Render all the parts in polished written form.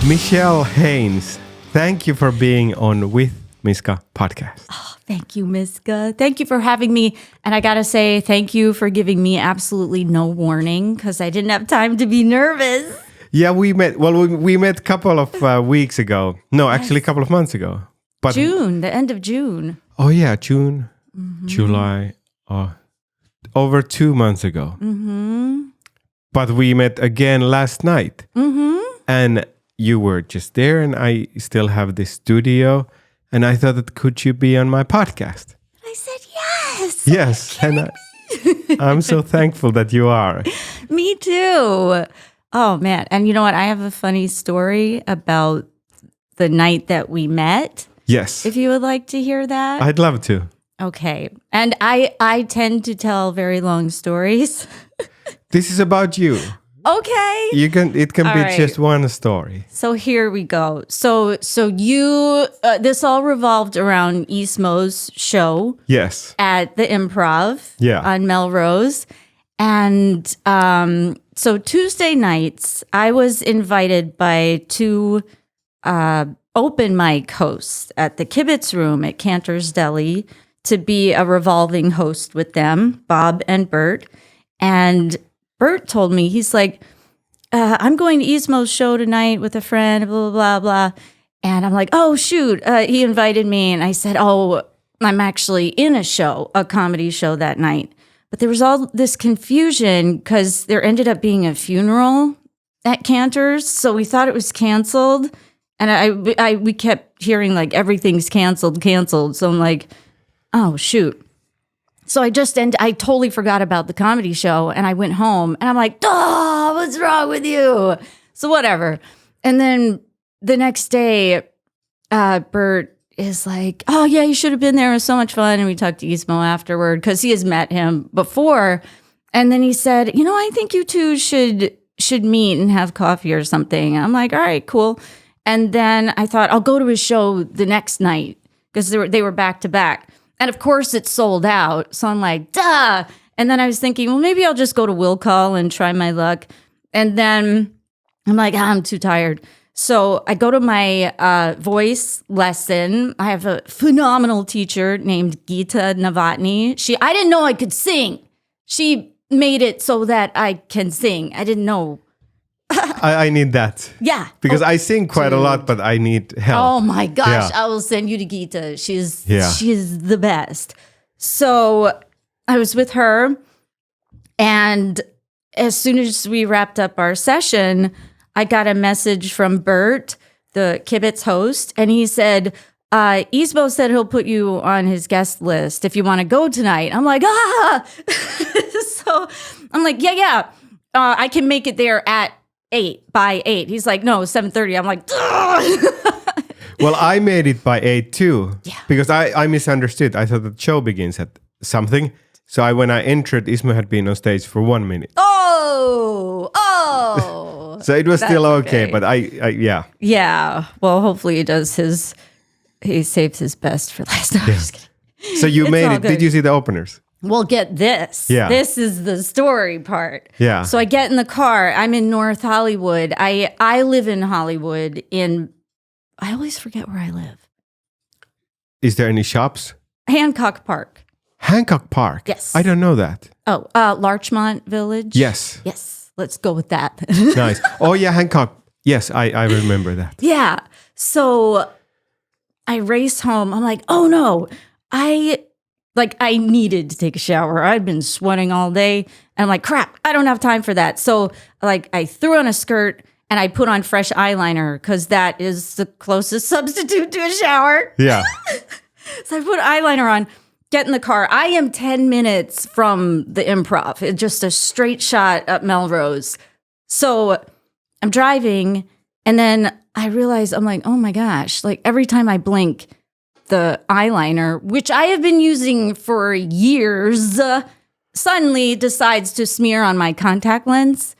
Michèle Haines, thank you for being on With Miska podcast. Oh, thank you, Miska. Thank you for having me. And I got to say, thank you for giving me absolutely no warning because I didn't have time to be nervous. Yeah, we met a couple of weeks ago. No, actually a couple of months ago. But June, the end of June. Oh yeah, June, July, over 2 months ago. Mm-hmm. But we met again last night. Mm-hmm. And you were just there and I still have this studio. And I thought that could you be on my podcast? I said yes. Yes. And I'm so thankful that you are. Me too. Oh, man. And you know what? I have a funny story about the night that we met. Yes. If you would like to hear that. I'd love to. Okay. And I tend to tell very long stories. This is about you. Okay. It can All be right. just one story. So here we go. So you this all revolved around Ismo's show Yes. at the Improv on Melrose. And so Tuesday nights, I was invited by two open mic hosts at the Kibitz Room at Cantor's Deli to be a revolving host with them, Bob and Bert. And Bert told me, he's like, I'm going to Ismo's show tonight with a friend, blah, blah, blah, blah. And I'm like, oh, shoot. He invited me. And I said, oh, I'm actually in a show, a comedy show that night. But there was all this confusion because there ended up being a funeral at Cantor's. So we thought it was canceled. And we kept hearing like everything's canceled. So I'm like, oh, shoot. So I totally forgot about the comedy show and I went home and I'm like, oh, what's wrong with you? So whatever. And then the next day, Bert is like, oh yeah, you should have been there. It was so much fun. And we talked to Ismo afterward because he has met him before. And then he said, I think you two should meet and have coffee or something. I'm like, all right, cool. And then I thought I'll go to his show the next night because they were back to back. And of course, it's sold out. So I'm like, duh. And then I was thinking, well, maybe I'll just go to Will Call and try my luck. And then I'm like, I'm too tired. So I go to my voice lesson. I have a phenomenal teacher named Gita Novotny. I didn't know I could sing. She made it so that I can sing. I didn't know. I need that. Yeah. Because I sing quite a lot, but I need help. Oh my gosh. Yeah. I will send you to Gita. She's the best. So I was with her. And as soon as we wrapped up our session, I got a message from Bert, the Kibitz host. And he said, Ismo said he'll put you on his guest list if you want to go tonight. I'm like, So I'm like, yeah. I can make it there by 8. He's like, no, 7:30. I'm like, Well, I made it by 8 too. Yeah. Because I misunderstood. I thought the show begins at something. So when I entered, Ismo had been on stage for 1 minute. Oh. So it was still okay, okay. but yeah. Yeah. Well, hopefully he saves his best for last night. Yeah. So you made it. Good. Did you see the openers? Well, get this. Yeah. This is the story part. Yeah. So I get in the car. I'm in North Hollywood. I live in Hollywood I always forget where I live. Is there any shops? Hancock Park. Hancock Park? Yes. I don't know that. Oh, Larchmont Village? Yes. Yes. Let's go with that. Nice. Oh, yeah, Hancock. Yes, I remember that. Yeah. So I race home. I'm like, oh no. I needed to take a shower. I'd been sweating all day. And I'm like, crap, I don't have time for that. So I threw on a skirt and I put on fresh eyeliner because that is the closest substitute to a shower. Yeah. So I put eyeliner on, get in the car. I am 10 minutes from the Improv. It's just a straight shot up Melrose. So I'm driving and then I realize, I'm like, oh my gosh, every time I blink, the eyeliner, which I have been using for years, suddenly decides to smear on my contact lens.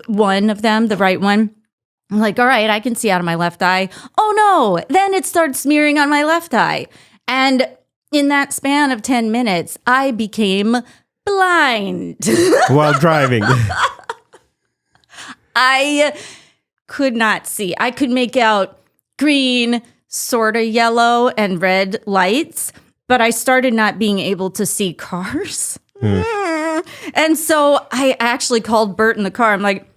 One of them, the right one. I'm like, all right, I can see out of my left eye. Oh no, then it starts smearing on my left eye. And in that span of 10 minutes, I became blind. While driving. I could not see. I could make out green, sort of yellow, and red lights, but I started not being able to see cars. And so I actually called Bert in the car. I'm like,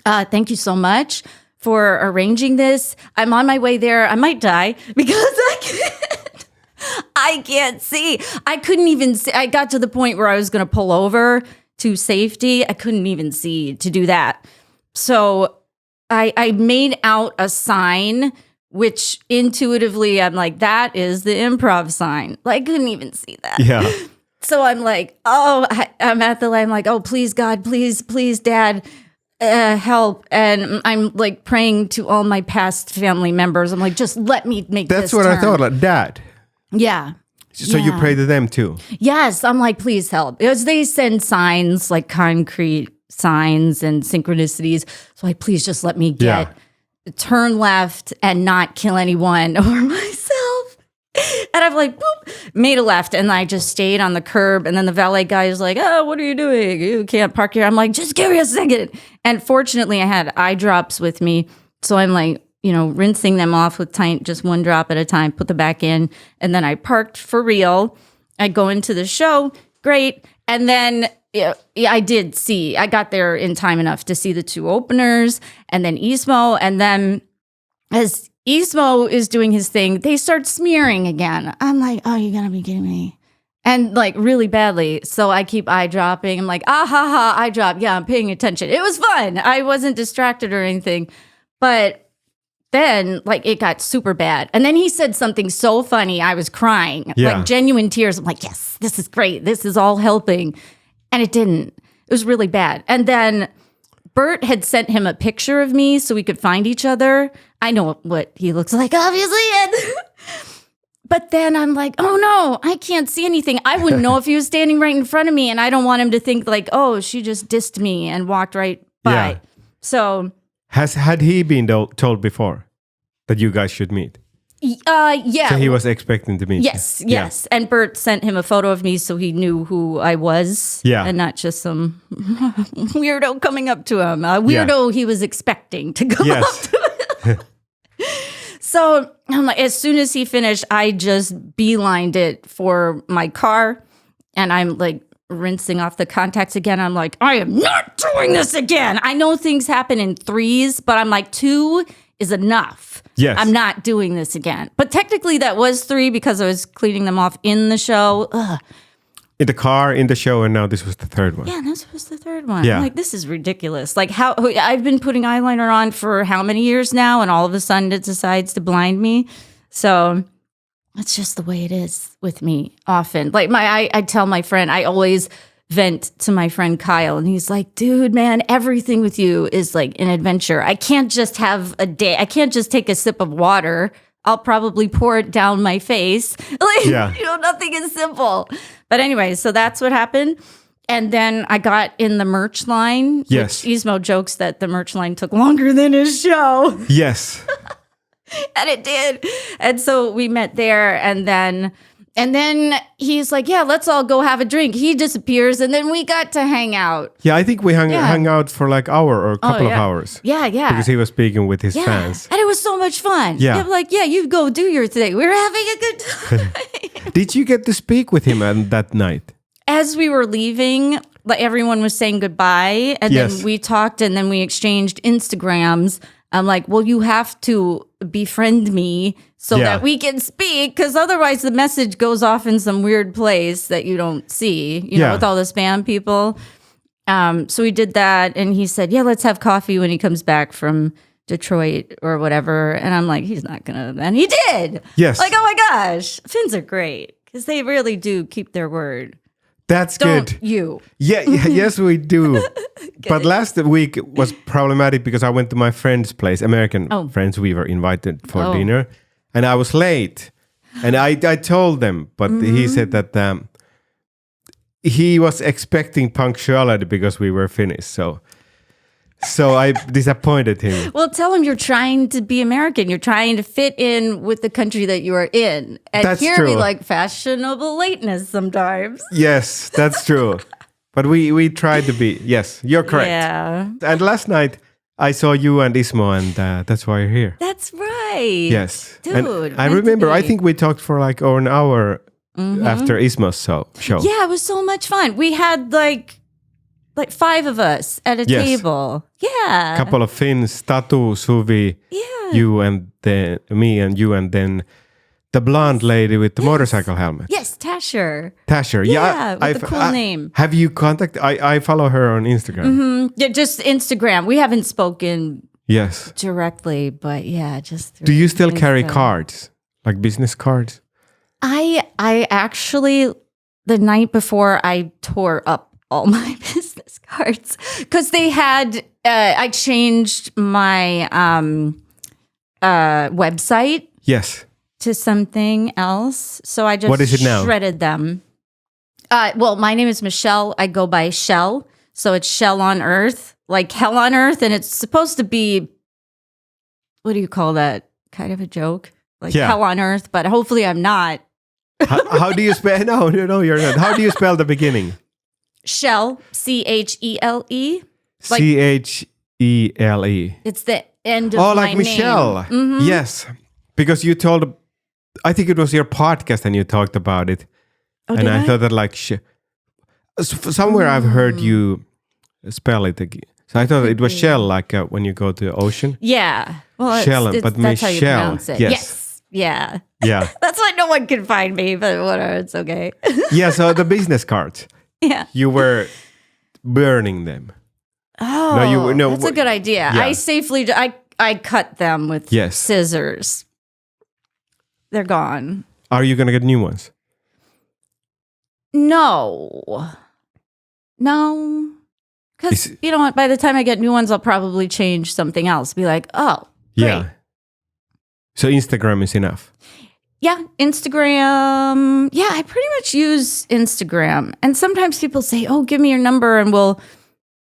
thank you so much for arranging this. I'm on my way there. I might die because I can't see. I couldn't even see. I got to the point where I was going to pull over to safety. I couldn't even see to do that. So I made out a sign, which intuitively I'm like, that is the improv sign. Like, I couldn't even see that. Yeah. So I'm like, I'm at the line. I'm like, oh, please, God, please, Dad, help. And I'm like praying to all my past family members. I'm like, just let me make this turn. That's what I thought, like Dad. Yeah. So you pray to them too? Yes. I'm like, please help. Because they send signs, like concrete signs and synchronicities. So like, please just let me turn left and not kill anyone or myself. And I'm like, boop, made a left. And I just stayed on the curb. And then the valet guy is like, oh, what are you doing? You can't park here. I'm like, just give me a second. And fortunately, I had eye drops with me. So I'm like, rinsing them off with just one drop at a time, put them back in. And then I parked for real. I go into the show. Great. And then I did see, I got there in time enough to see the two openers and then Ismo. And then as Ismo is doing his thing, they start smearing again. I'm like, oh, you're going to be kidding me. And like really badly. So I keep eye dropping. I'm like, eye drop. Yeah, I'm paying attention. It was fun. I wasn't distracted or anything. But then like it got super bad. And then he said something so funny. I was crying, like genuine tears. I'm like, yes, this is great. This is all helping. And it didn't. It was really bad. And then Bert had sent him a picture of me so we could find each other. I know what he looks like, obviously. But then I'm like, oh no, I can't see anything. I wouldn't know if he was standing right in front of me. And I don't want him to think like, oh, she just dissed me and walked right by. Yeah. So had he been told before that you guys should meet? Yeah. So he was expecting to meet. Yes. And Bert sent him a photo of me so he knew who I was. Yeah. And not just some weirdo coming up to him. A weirdo he was expecting to go up to him. So I'm like, as soon as he finished, I just beelined it for my car. And I'm like rinsing off the contacts again. I'm like, I am not doing this again. I know things happen in threes, but I'm like, 2 is enough. Yes. I'm not doing this again. But technically that was 3 because I was cleaning them off in the show. Ugh. In the car, in the show, and now this was the third one. Yeah, this was the third one. Yeah. I'm like, this is ridiculous. Like how I've been putting eyeliner on for how many years now, and all of a sudden it decides to blind me. So that's just the way it is with me often. Like I tell my friend, I always vent to my friend Kyle, and he's like, dude, man, everything with you is like an adventure. I can't just have a day. I can't just take a sip of water. I'll probably pour it down my face. Like, nothing is simple. But anyway, so that's what happened. And then I got in the merch line. Yes. Which Ismo jokes that the merch line took longer than his show. Yes. And it did. And so we met there, and then he's like, yeah, let's all go have a drink. He disappears, and then we got to hang out. Yeah, I think we hung out for like hour or a couple of hours. Yeah. Because he was speaking with his fans. And it was so much fun. Yeah. I'm like, yeah, you go do your thing. We're having a good time. Did you get to speak with him on that night? As we were leaving, like everyone was saying goodbye, and then we talked, and then we exchanged Instagrams. I'm like, well, you have to befriend me so that we can speak, because otherwise the message goes off in some weird place that you don't see, with all the spam people. So we did that, and he said, yeah, let's have coffee when he comes back from Detroit or whatever. And I'm like, he's not going to. And he did. Yes. Like, oh my gosh, Finns are great because they really do keep their word. That's Don't good. You? Yeah, yes, we do. But last week was problematic because I went to my friend's place, American friends. We were invited for dinner, and I was late. And I told them, but he said that he was expecting punctuality because we were Finnish. So I disappointed him. Well, tell him you're trying to be American. You're trying to fit in with the country that you are in. And that's here true. we like fashionable lateness sometimes. Yes, that's true. But we tried to be. Yes, you're correct. Yeah. And last night, I saw you and Ismo, and that's why you're here. That's right. Yes. Dude. And I remember, I think we talked for like an hour after Ismo's show. Yeah, it was so much fun. We had like 5 of us at a table. Yeah. A couple of Finns, Tatu, Suvi, you and then me and you, and then the blonde lady with the motorcycle helmet. Yes, Tasher. Yeah, with the cool name. Have you contacted? I follow her on Instagram. Yeah, just Instagram. We haven't spoken directly, but yeah, just. Do you still carry cards, like business cards? I actually, the night before, I tore up all my business cards because they had. I changed my website. Yes. To something else. So I just what is it now? Shredded them. Well, my name is Michelle. I go by Shell. So it's Shell on Earth, like hell on earth. And it's supposed to be, what do you call that? Kind of a joke? Like hell on earth, but hopefully I'm not. How do you spell? No, you're not. How do you spell the beginning? Shell, Chele. Like, Chele. It's the end of my name. Oh, like Michelle. Yes. Because you told, I think it was your podcast and you talked about it. Oh, and I thought that like, somewhere I've heard you spell it again. So I thought it was shell, like when you go to the ocean. Yeah. Well, shell, but that's Michelle. How you pronounce it. Yes. Yeah. Yeah. That's why no one can find me, but whatever, it's okay. Yeah, so the business cards. Yeah. You were burning them. Oh, that's a good idea. Yeah. I safely, I cut them with scissors. They're gone. Are you going to get new ones? No. Because, you know what? By the time I get new ones, I'll probably change something else. Be like, oh, great. Yeah. So Instagram is enough? Yeah, Instagram. Yeah, I pretty much use Instagram. And sometimes people say, oh, give me your number and we'll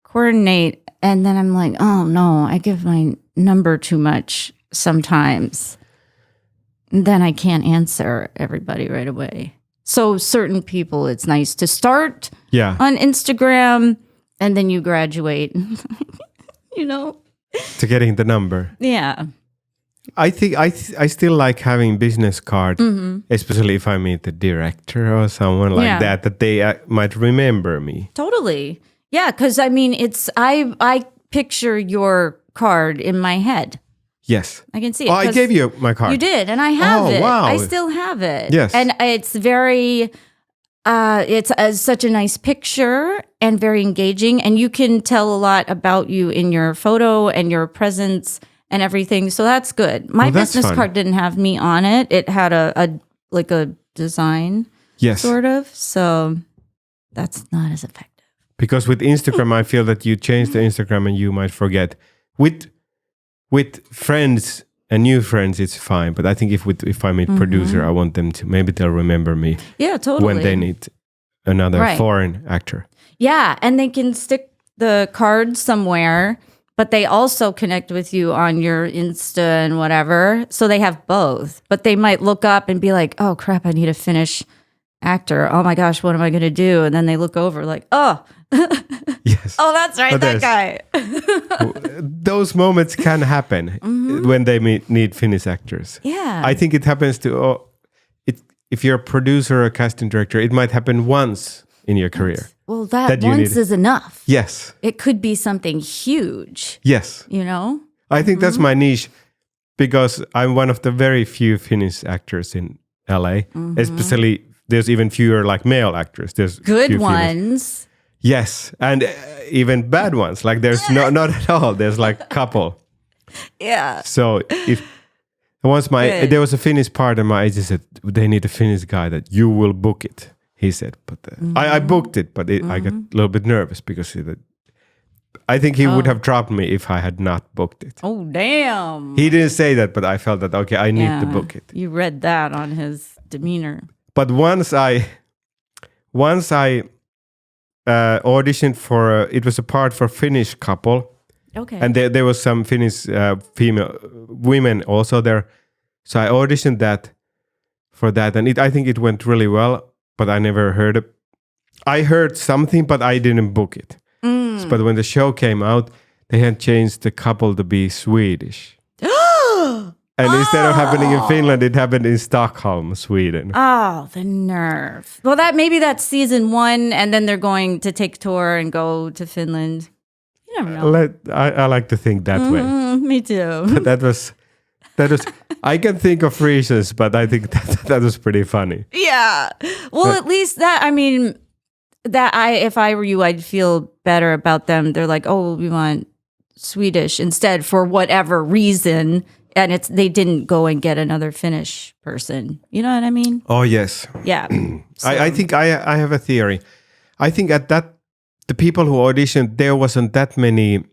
coordinate. And then I'm like, oh, no, I give my number too much sometimes. Then I can't answer everybody right away. So certain people, it's nice to start on Instagram and then you graduate, you know? To getting the number. Yeah. I think I still like having business card, especially if I meet the director or someone like that they might remember me. Totally. Yeah, because I mean, I picture your card in my head. Yes. I can see it. Oh, I gave you my card. You did, and I have it. Wow. I still have it. Yes. And it's very, it's such a nice picture and very engaging. And you can tell a lot about you in your photo and your presence and everything. So that's good. My business card didn't have me on it. It had a design, sort of. So that's not as effective. Because with Instagram, I feel that you change the Instagram and you might forget. With friends and new friends, it's fine. But I think if I meet producer, I want them to, maybe they'll remember me. Yeah, totally. When they need another foreign actor. Yeah, and they can stick the card somewhere, but they also connect with you on your Insta and whatever. So they have both. But they might look up and be like, oh, crap, I need a Finnish actor. Oh, my gosh, what am I going to do? And then they look over like, oh, yes. Oh, that's right, that guy. Those moments can happen when they need Finnish actors. Yeah. I think it happens to, if you're a producer or a casting director, it might happen once in your career. Well, that once is enough. Yes. It could be something huge. Yes. You know? I think that's my niche because I'm one of the very few Finnish actors in LA. Especially, there's even fewer like male actors. There's good ones. Yes, and even bad ones. Like there's not at all. There's like a couple. Yeah. So if once there was a Finnish part, and my agent said they need a Finnish guy that you will book it. He said, but I booked it, but I got a little bit nervous because I think he would have dropped me if I had not booked it. Oh damn! He didn't say that, but I felt that okay, I need to book it. You read that on his demeanor. But once I auditioned for it was a part for Finnish couple. Okay. And there was some Finnish female women also there. So I auditioned for that, and I think it went really well. But I never heard it. I heard something, but I didn't book it. But when the show came out, they had changed the couple to be Swedish. And instead of happening in Finland, it happened in Stockholm, Sweden. Oh, the nerve. Well, maybe that's season 1, and then they're going to take tour and go to Finland. You never know. I like to think that way. Me too. That was. I can think of reasons, but I think that was pretty funny. Yeah. Well, at least that. I mean, if I were you, I'd feel better about them. They're like, oh, we want Swedish instead for whatever reason. And they didn't go and get another Finnish person. You know what I mean? Oh, yes. Yeah. So. I think I have a theory. I think the people who auditioned, there wasn't that many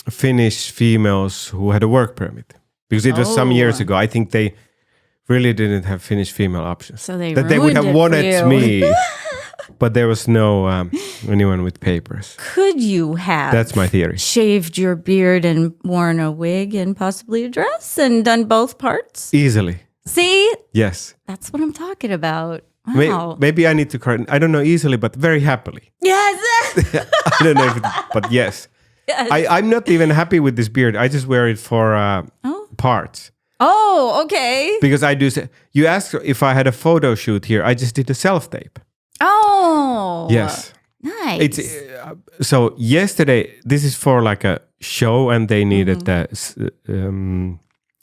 Finnish females who had a work permit. Because it was some years ago. I think they really didn't have Finnish female options. So they would have wanted me. But there was no anyone with papers. Could you have? That's my theory. Shaved your beard and worn a wig and possibly a dress and done both parts? Easily. See? Yes. That's what I'm talking about. Wow. Maybe I need to correct. I don't know easily, but very happily. Yes. I don't know but yes. Yes. I'm not even happy with this beard. I just wear it for parts. Oh, okay. Because I do. You asked if I had a photo shoot here. I just did a self-tape. Oh. Yes. Nice. It's so yesterday. This is for like a show, and they needed the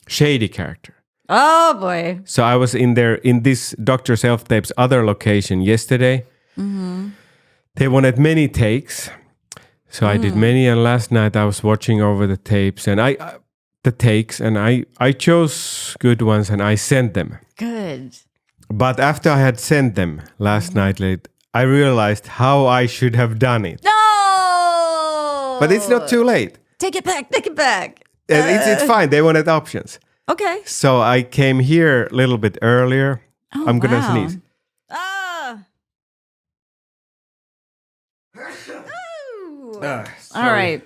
shady character. Oh boy. So I was in this Dr. Self-Tape's other location yesterday. Mm-hmm. They wanted many takes. So I did many, and last night I was watching over the tapes and I chose good ones and I sent them. Good. But after I had sent them last night late, I realized how I should have done it. No! But it's not too late. Take it back. It's fine. They wanted options. Okay. So I came here a little bit earlier. Oh, I'm going to sneeze. All right.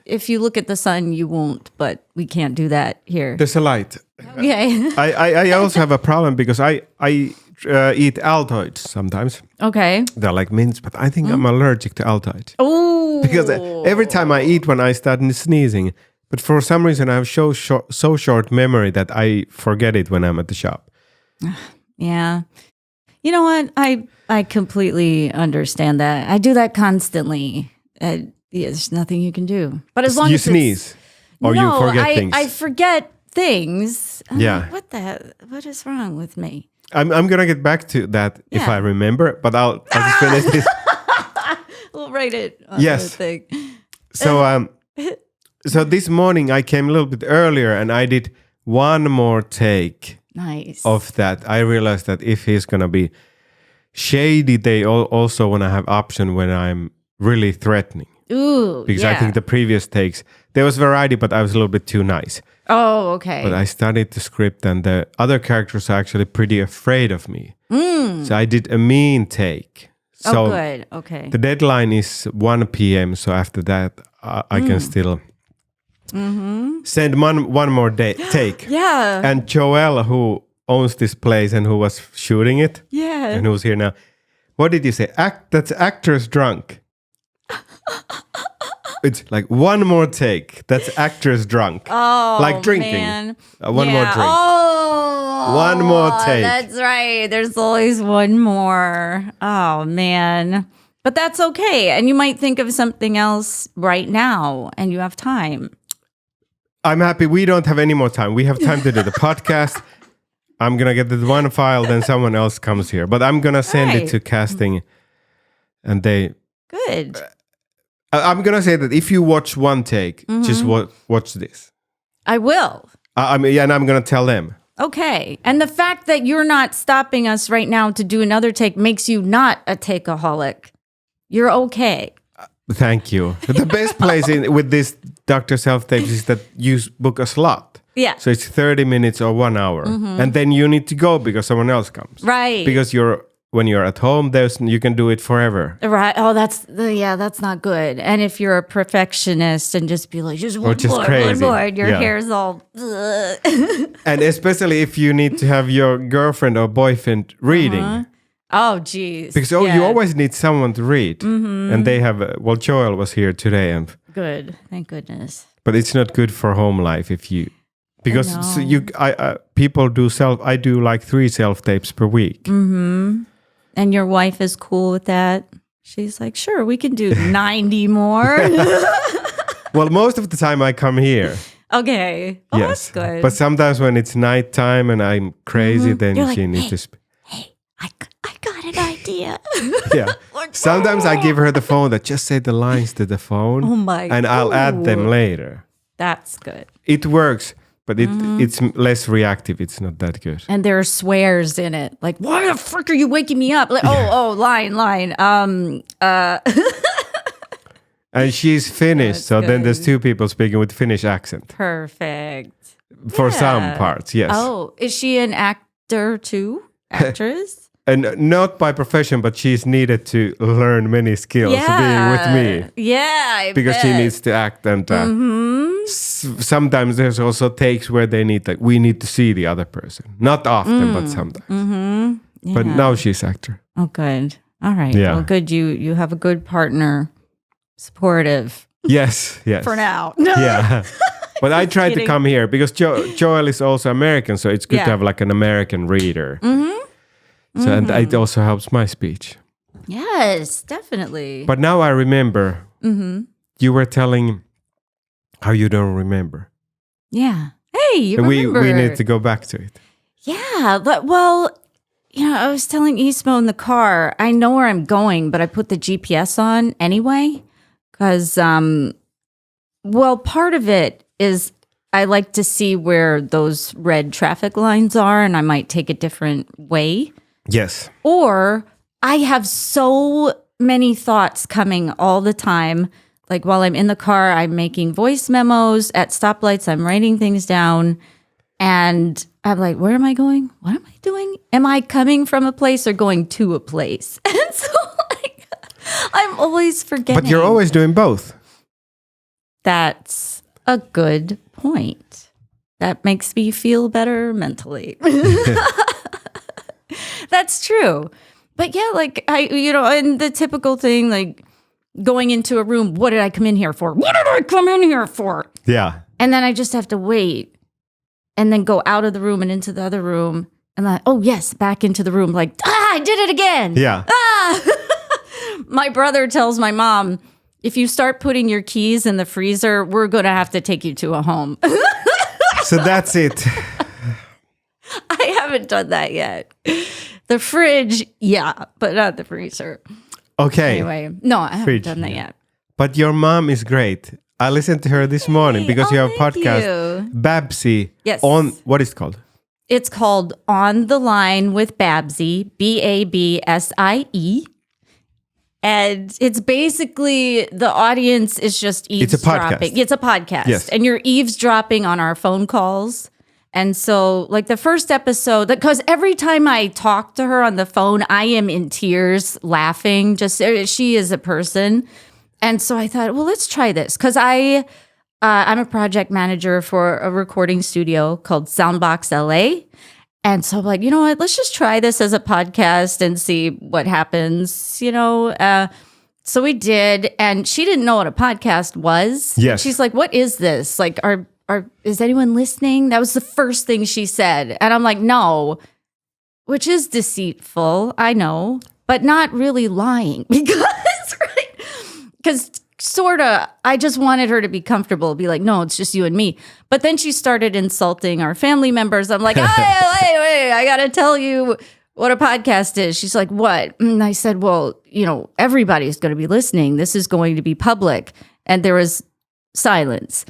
If you look at the sun, you won't, but we can't do that here. There's a light. Okay. I also have a problem because I eat Altoids sometimes. Okay. They're like mints, but I think I'm allergic to Altoids. Oh. Because every time I eat one, I start sneezing. But for some reason, I have so short memory that I forget it when I'm at the shop. Yeah. You know what? I completely understand that. I do that constantly. There's nothing you can do. But as long you as sneeze or you forget things. I forget things. Yeah. What is wrong with me? I'm gonna get back to that if I remember, but I'll just finish this. We'll write it on the thing. So this morning I came a little bit earlier and I did one more take. Nice. Of that. I realized that if he's gonna be shady, they also wanna have option when I'm really threatening. Ooh, because I think the previous takes there was variety, but I was a little bit too nice. Oh, okay. But I studied the script, and the other characters are actually pretty afraid of me. So I did a mean take. So good. Okay. The deadline is 1 p.m. So after that, I can still send one more take. Yeah. And Joel, who owns this place and who was shooting it, and who's here now. What did you say? That's actors drunk. It's like one more take. That's actors drunk. Oh, like drinking. Man. One more drink. Oh, one more take. That's right. There's always one more. Oh, man. But that's okay. And you might think of something else right now, and you have time. I'm happy we don't have any more time. We have time to do the podcast. I'm going to get the one file, then someone else comes here. But I'm going to send it to casting, and they... Good. I'm going to say that if you watch one take, just watch this. I will. And I'm going to tell them. Okay. And the fact that you're not stopping us right now to do another take makes you not a takeaholic. You're okay. Thank you. The best place with this Dr. Self-Tapes is that you book a slot. Yeah. So it's 30 minutes or 1 hour. And then you need to go because someone else comes. Right. Because when you're at home, you can do it forever. Right. Oh, that's not good. And if you're a perfectionist and just be like, one more, your hair's all... And especially if you need to have your girlfriend or boyfriend reading. Oh, geez. Because you always need someone to read. And they have... Joel was here today and Good. Thank goodness. But it's not good for home life because people do I do like 3 self-tapes per week. Mm-hmm. And your wife is cool with that? She's like, sure, we can do 90 more. Well, most of the time I come here. Okay. Oh, yes. That's good. But sometimes when it's nighttime and I'm crazy, then she needs to speak. Hey, I got an idea. Yeah. Sometimes I give her the phone that just say the lines to the phone. Oh my. And I'll add them later. That's good. It works, but it's less reactive. It's not that good. And there are swears in it. Like, why the frick are you waking me up? Like, line. And she's Finnish, so then there's 2 people speaking with Finnish accent. Perfect. For some parts, yes. Oh, is she an actor too? Actress? And not by profession, but she's needed to learn many skills being with me. Yeah, because she needs to act, and sometimes there's also takes where we need to see the other person. Not often, but sometimes. Mm-hmm. Yeah. But now she's actor. Oh, good. All right. Yeah. Well, good. You have a good partner. Supportive. Yes. For now. Yeah. But I tried to come here because Joel is also American, so it's good to have like an American reader. Mm-hmm. So and it also helps my speech. Yes, definitely. But now I remember you were telling how you don't remember. Yeah. Hey, you remember. We need to go back to it. Yeah, but I was telling Ismo in the car, I know where I'm going, but I put the GPS on anyway. Because, part of it is I like to see where those red traffic lines are, and I might take a different way. Yes. Or I have so many thoughts coming all the time. Like while I'm in the car, I'm making voice memos. At stoplights, I'm writing things down. And I'm like, where am I going? What am I doing? Am I coming from a place or going to a place? And so I'm always forgetting. But you're always doing both. That's a good point. That makes me feel better mentally. That's true. But yeah, like and the typical thing, like going into a room, what did I come in here for? What did I come in here for? Yeah. And then I just have to wait and then go out of the room and into the other room. And like, oh yes, back into the room. Like, I did it again. Yeah. My brother tells my mom, if you start putting your keys in the freezer, we're going to have to take you to a home. So that's it. I haven't done that yet. The fridge, yeah, but not the freezer. Okay. Anyway, no, I haven't done that yet. But your mom is great. I listened to her this morning because you have a podcast, Babsie. Yes. On, what is it called? It's called On the Line with Babsie, Babsie. And it's basically the audience is just eavesdropping. It's a podcast. Yes. And you're eavesdropping on our phone calls. And so like the first episode, because every time I talk to her on the phone, I am in tears laughing. Just she is a person. And so I thought, well, let's try this. Because I'm a project manager for a recording studio called Soundbox LA. And so I'm like, you know what, let's just try this as a podcast and see what happens, So we did, and she didn't know what a podcast was. Yes. She's like, what is this? Like, is anyone listening? That was the first thing she said. And I'm like, no, which is deceitful, I know, but not really lying because sort of, I just wanted her to be comfortable, be like, no, it's just you and me. But then she started insulting our family members. I'm like, hey, wait, I got to tell you what a podcast is. She's like, what? And I said, well, everybody's going to be listening. This is going to be public. And there was silence.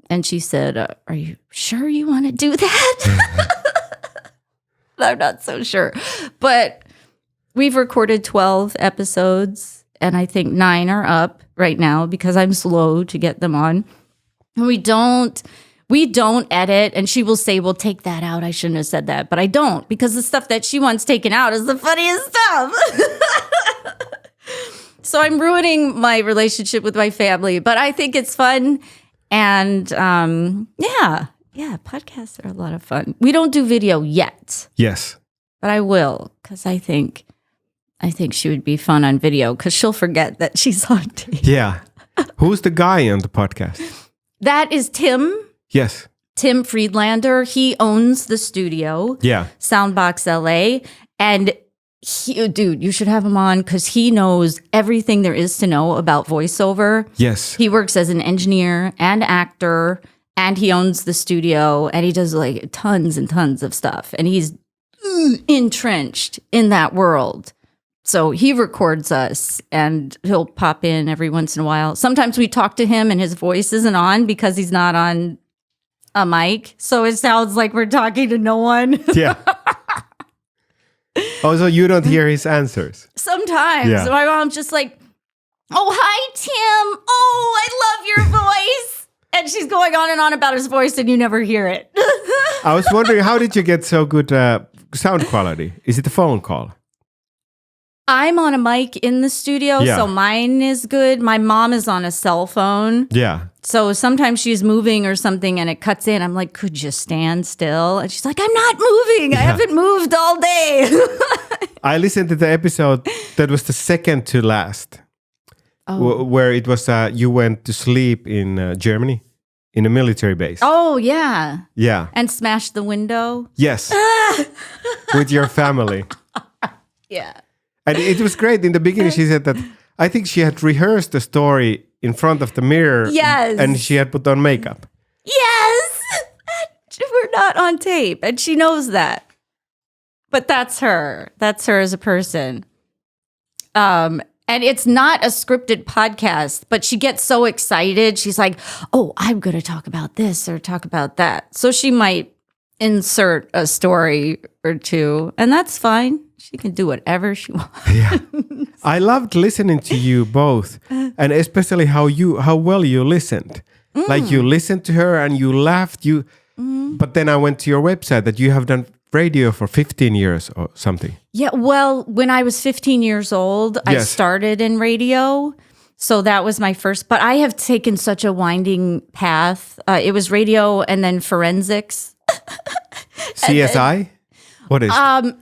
And she said, are you sure you want to do that? I'm not so sure. But we've recorded 12 episodes. And I think 9 are up right now because I'm slow to get them on. And we don't edit. And she will say, well, take that out. I shouldn't have said that. But I don't, because the stuff that she wants taken out is the funniest stuff. So I'm ruining my relationship with my family. But I think it's fun. And yeah, podcasts are a lot of fun. We don't do video yet. Yes. But I will, because I think she would be fun on video because she'll forget that she's on tape. Yeah. Who's the guy on the podcast? That is Tim. Yes. Tim Friedlander. He owns the studio. Yeah. Soundbox LA. And dude, you should have him on because he knows everything there is to know about voiceover. Yes. He works as an engineer and actor, and he owns the studio, and he does like tons and tons of stuff. And he's entrenched in that world. So he records us, and he'll pop in every once in a while. Sometimes we talk to him and his voice isn't on because he's not on a mic. So it sounds like we're talking to no one. Yeah. Oh, so you don't hear his answers? Sometimes. Yeah. My mom's just like, oh, hi, Tim. Oh, I love your voice. And she's going on and on about his voice, and you never hear it. I was wondering, how did you get so good sound quality? Is it a phone call? I'm on a mic in the studio, so mine is good. My mom is on a cell phone. Yeah. So sometimes she's moving or something and it cuts in. I'm like, could you stand still? And she's like, I'm not moving. I haven't moved all day. I listened to the episode that was the second to last, where it was you went to sleep in Germany in a military base. Oh, yeah. Yeah. And smashed the window. Yes. With your family. Yeah. And it was great. In the beginning, she said that I think she had rehearsed the story in front of the mirror. Yes. And she had put on makeup. Yes. We're not on tape. And she knows that. But that's her. That's her as a person. And it's not a scripted podcast, but she gets so excited. She's like, oh, I'm going to talk about this or talk about that. So she might insert a story or two, and that's fine. She can do whatever she wants. Yeah. I loved listening to you both, and especially how well you listened. Like you listened to her and you laughed. But then I went to your website that you have done radio for 15 years or something. Yeah, well, when I was 15 years old, I started in radio. So that was my first, but I have taken such a winding path. It was radio and then forensics. CSI? What is it?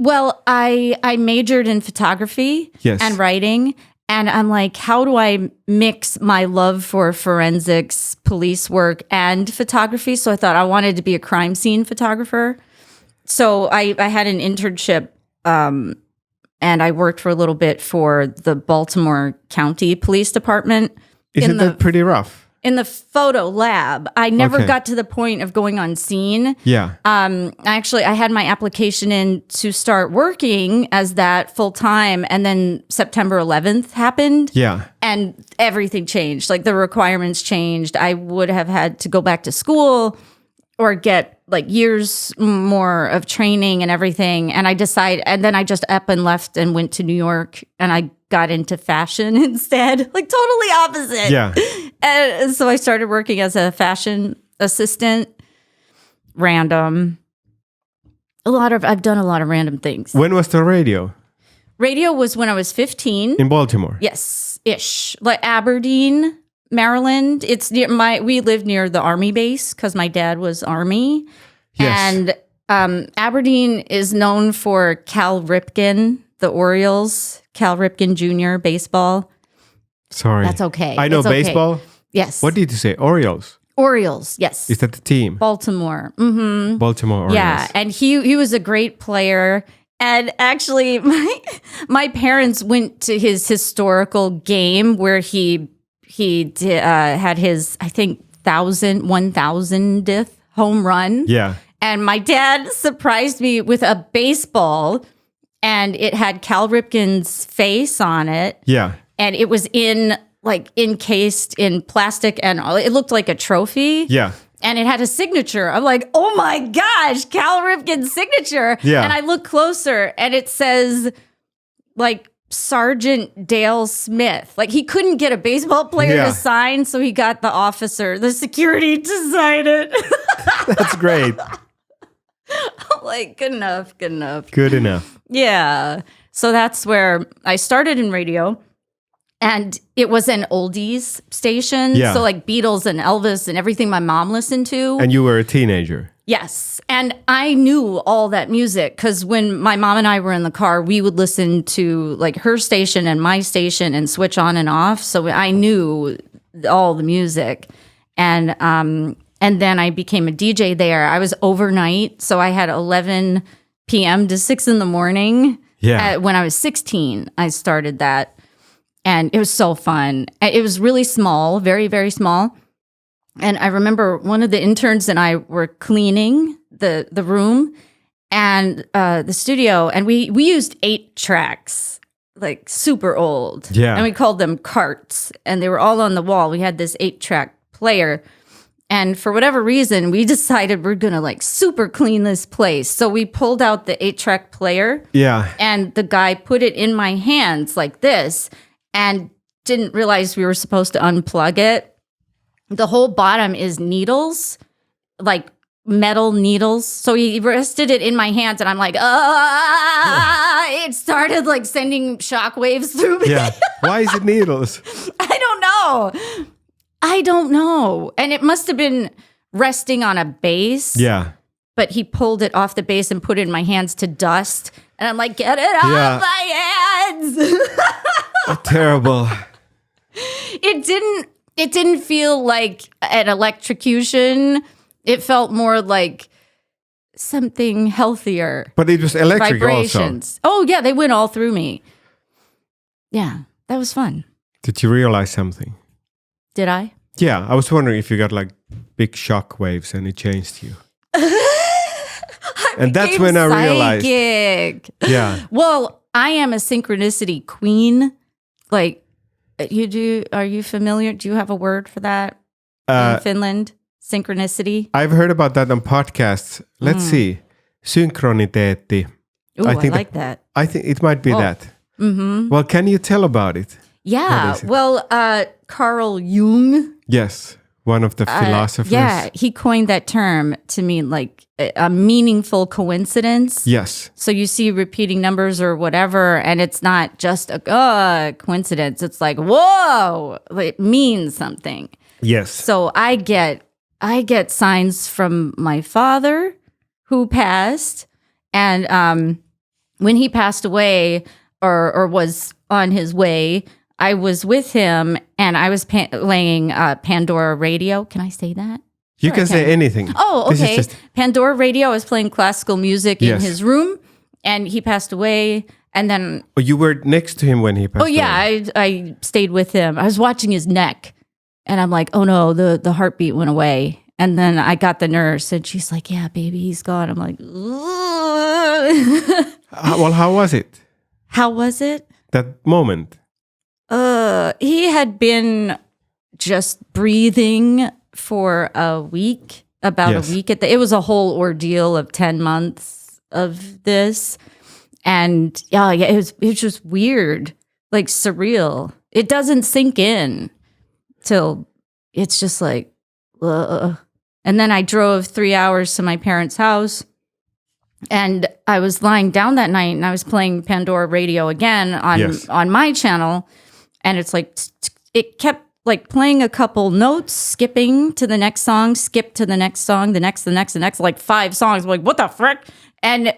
Well, I majored in photography and writing, and I'm like, how do I mix my love for forensics, police work, and photography? So I thought I wanted to be a crime scene photographer. So I had an internship, and I worked for a little bit for the Baltimore County Police Department. Isn't that pretty rough? In the photo lab. I never got to the point of going on scene. Yeah. Actually, I had my application in to start working as that full time, and then September 11th happened. Yeah. And everything changed. Like the requirements changed. I would have had to go back to school or get like years more of training and everything. And I decided, and then I just up and left and went to New York, and I got into fashion instead, like totally opposite. Yeah. And so I started working as a fashion assistant. Random. I've done a lot of random things. When was the radio? Radio was when I was 15. In Baltimore? Yes, ish. Like Aberdeen, Maryland. It's near we lived near the Army base because my dad was Army. Yes. And Aberdeen is known for Cal Ripken, the Orioles, Cal Ripken Jr., baseball. Sorry. That's okay. I know baseball. Okay. Yes. What did you say? Orioles? Orioles, yes. Is that the team? Baltimore. Mm-hmm. Baltimore Orioles. Yeah, and he was a great player. And actually, my parents went to his historical game where he had his, I think, 1,000th home run. Yeah. And my dad surprised me with a baseball, and it had Cal Ripken's face on it. Yeah. And it was encased in plastic, and it looked like a trophy. Yeah. And it had a signature. I'm like, oh my gosh, Cal Ripken's signature. Yeah. And I look closer, and it says like Sergeant Dale Smith. Like he couldn't get a baseball player to sign, so he got the security to sign it. That's great. I'm like, good enough. Good enough. Yeah. So that's where I started in radio. And it was an oldies station. Yeah. So like Beatles and Elvis and everything my mom listened to. And you were a teenager. Yes. And I knew all that music because when my mom and I were in the car, we would listen to like her station and my station and switch on and off. So I knew all the music. And then I became a DJ there. I was overnight. So I had 11 p.m. to 6 in the morning. Yeah. When I was 16, I started that. And it was so fun. It was really small, very, very small. And I remember one of the interns and I were cleaning the room and the studio. And we used 8 tracks, like super old. Yeah. And we called them carts. And they were all on the wall. We had this 8-track player. And for whatever reason, we decided we're going to like super clean this place. So we pulled out the 8-track player. Yeah. And the guy put it in my hands like this. And didn't realize we were supposed to unplug it. The whole bottom is needles, like metal needles. So he rested it in my hands, and I'm like, it started like sending shockwaves through me. Yeah. Why is it needles? I don't know. And it must have been resting on a base. Yeah. But he pulled it off the base and put it in my hands to dust. And I'm like, get it off my hands. Terrible. It didn't feel like an electrocution. It felt more like something healthier. But it was electric vibrations. also. Oh, yeah, they went all through me. Yeah, that was fun. Did you realize something? Did I? Yeah, I was wondering if you got like big shock waves and it changed you. And that's when I realized. Yeah. Well, I am a synchronicity queen. Like, are you familiar? Do you have a word for that in Finland? Synchronicity? I've heard about that on podcasts. Let's see. Synkroniteetti. Ooh, I like that. I think it might be that. Mm-hmm. Well, can you tell about it? Yeah. Well, Carl Jung. Yes. One of the philosophers. Yeah. He coined that term to mean like a meaningful coincidence. Yes. So you see repeating numbers or whatever, and it's not just a coincidence. It's like, whoa, it means something. Yes. So I get signs from my father who passed, and when he passed away or was on his way, I was with him and I was playing Pandora Radio. Can I say that? You can say anything. Oh, okay. Pandora Radio. I was playing classical music in his room, and he passed away. And then you were next to him when he passed away. Oh yeah, I stayed with him. I was watching his neck, and I'm like, oh no, the heartbeat went away. And then I got the nurse, and she's like, yeah, baby, he's gone. I'm like, well, how was it? How was it? That moment. He had been just breathing for a week, about a week. It was a whole ordeal of 10 months of this. And yeah, it was just weird, like surreal. It doesn't sink in till it's just like, ugh. And then I drove 3 hours to my parents' house. And I was lying down that night and I was playing Pandora Radio again on my channel. And it's like, it kept like playing a couple notes, skipping to the next song, skip to the next song, the next, like 5 songs. I'm like, what the frick? And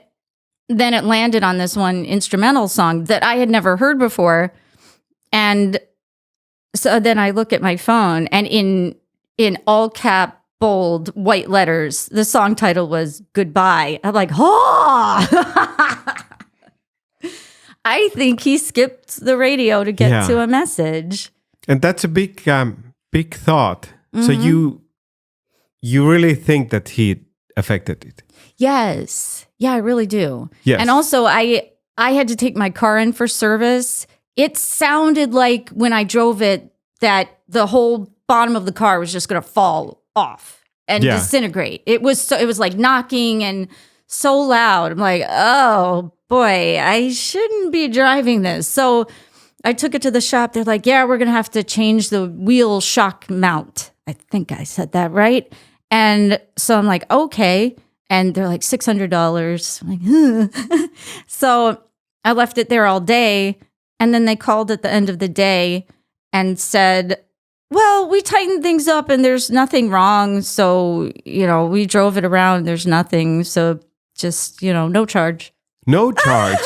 then it landed on this one instrumental song that I had never heard before. And so then I look at my phone, and in all cap, bold, white letters, the song title was Goodbye. I'm like, I think he skipped the radio to get to a message. And that's a big thought. Mm-hmm. So you really think that he affected it? Yes. Yeah, I really do. Yes. And also I had to take my car in for service. It sounded like when I drove it that the whole bottom of the car was just going to fall off and disintegrate. It was like knocking and so loud. I'm like, oh boy, I shouldn't be driving this. So I took it to the shop. They're like, yeah, we're going to have to change the wheel shock mount. I think I said that right. And so I'm like, okay. And they're like $600. I'm like, so I left it there all day. And then they called at the end of the day and said, well, we tightened things up and there's nothing wrong. So, we drove it around. There's nothing. So just, no charge. No charge.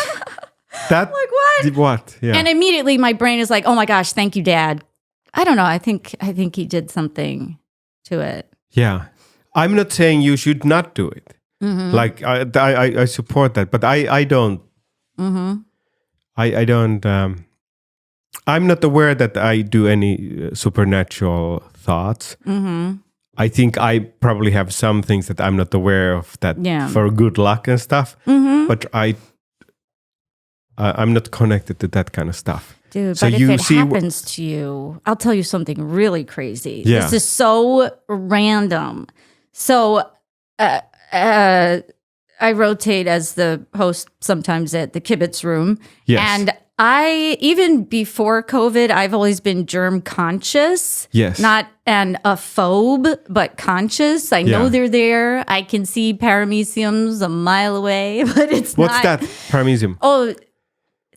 That like what? What? Yeah. And immediately my brain is like, oh my gosh, thank you, Dad. I don't know. I think he did something to it. Yeah. I'm not saying you should not do it. Mm-hmm. Like I support that, but I don't. Mm-hmm. I don't. I'm not aware that I do any supernatural thoughts. Mm-hmm. I think I probably have some things that I'm not aware of that for good luck and stuff. Mm-hmm. But I'm not connected to that kind of stuff. Dude, so but if it happens to you, I'll tell you something really crazy. Yeah. This is so random. So I rotate as the host sometimes at the Kibitz room. Yes. And even before COVID, I've always been germ conscious. Yes. Not a phobe, but conscious. I know they're there. I can see parameciums a mile away, but it's What's that, paramecium? Oh,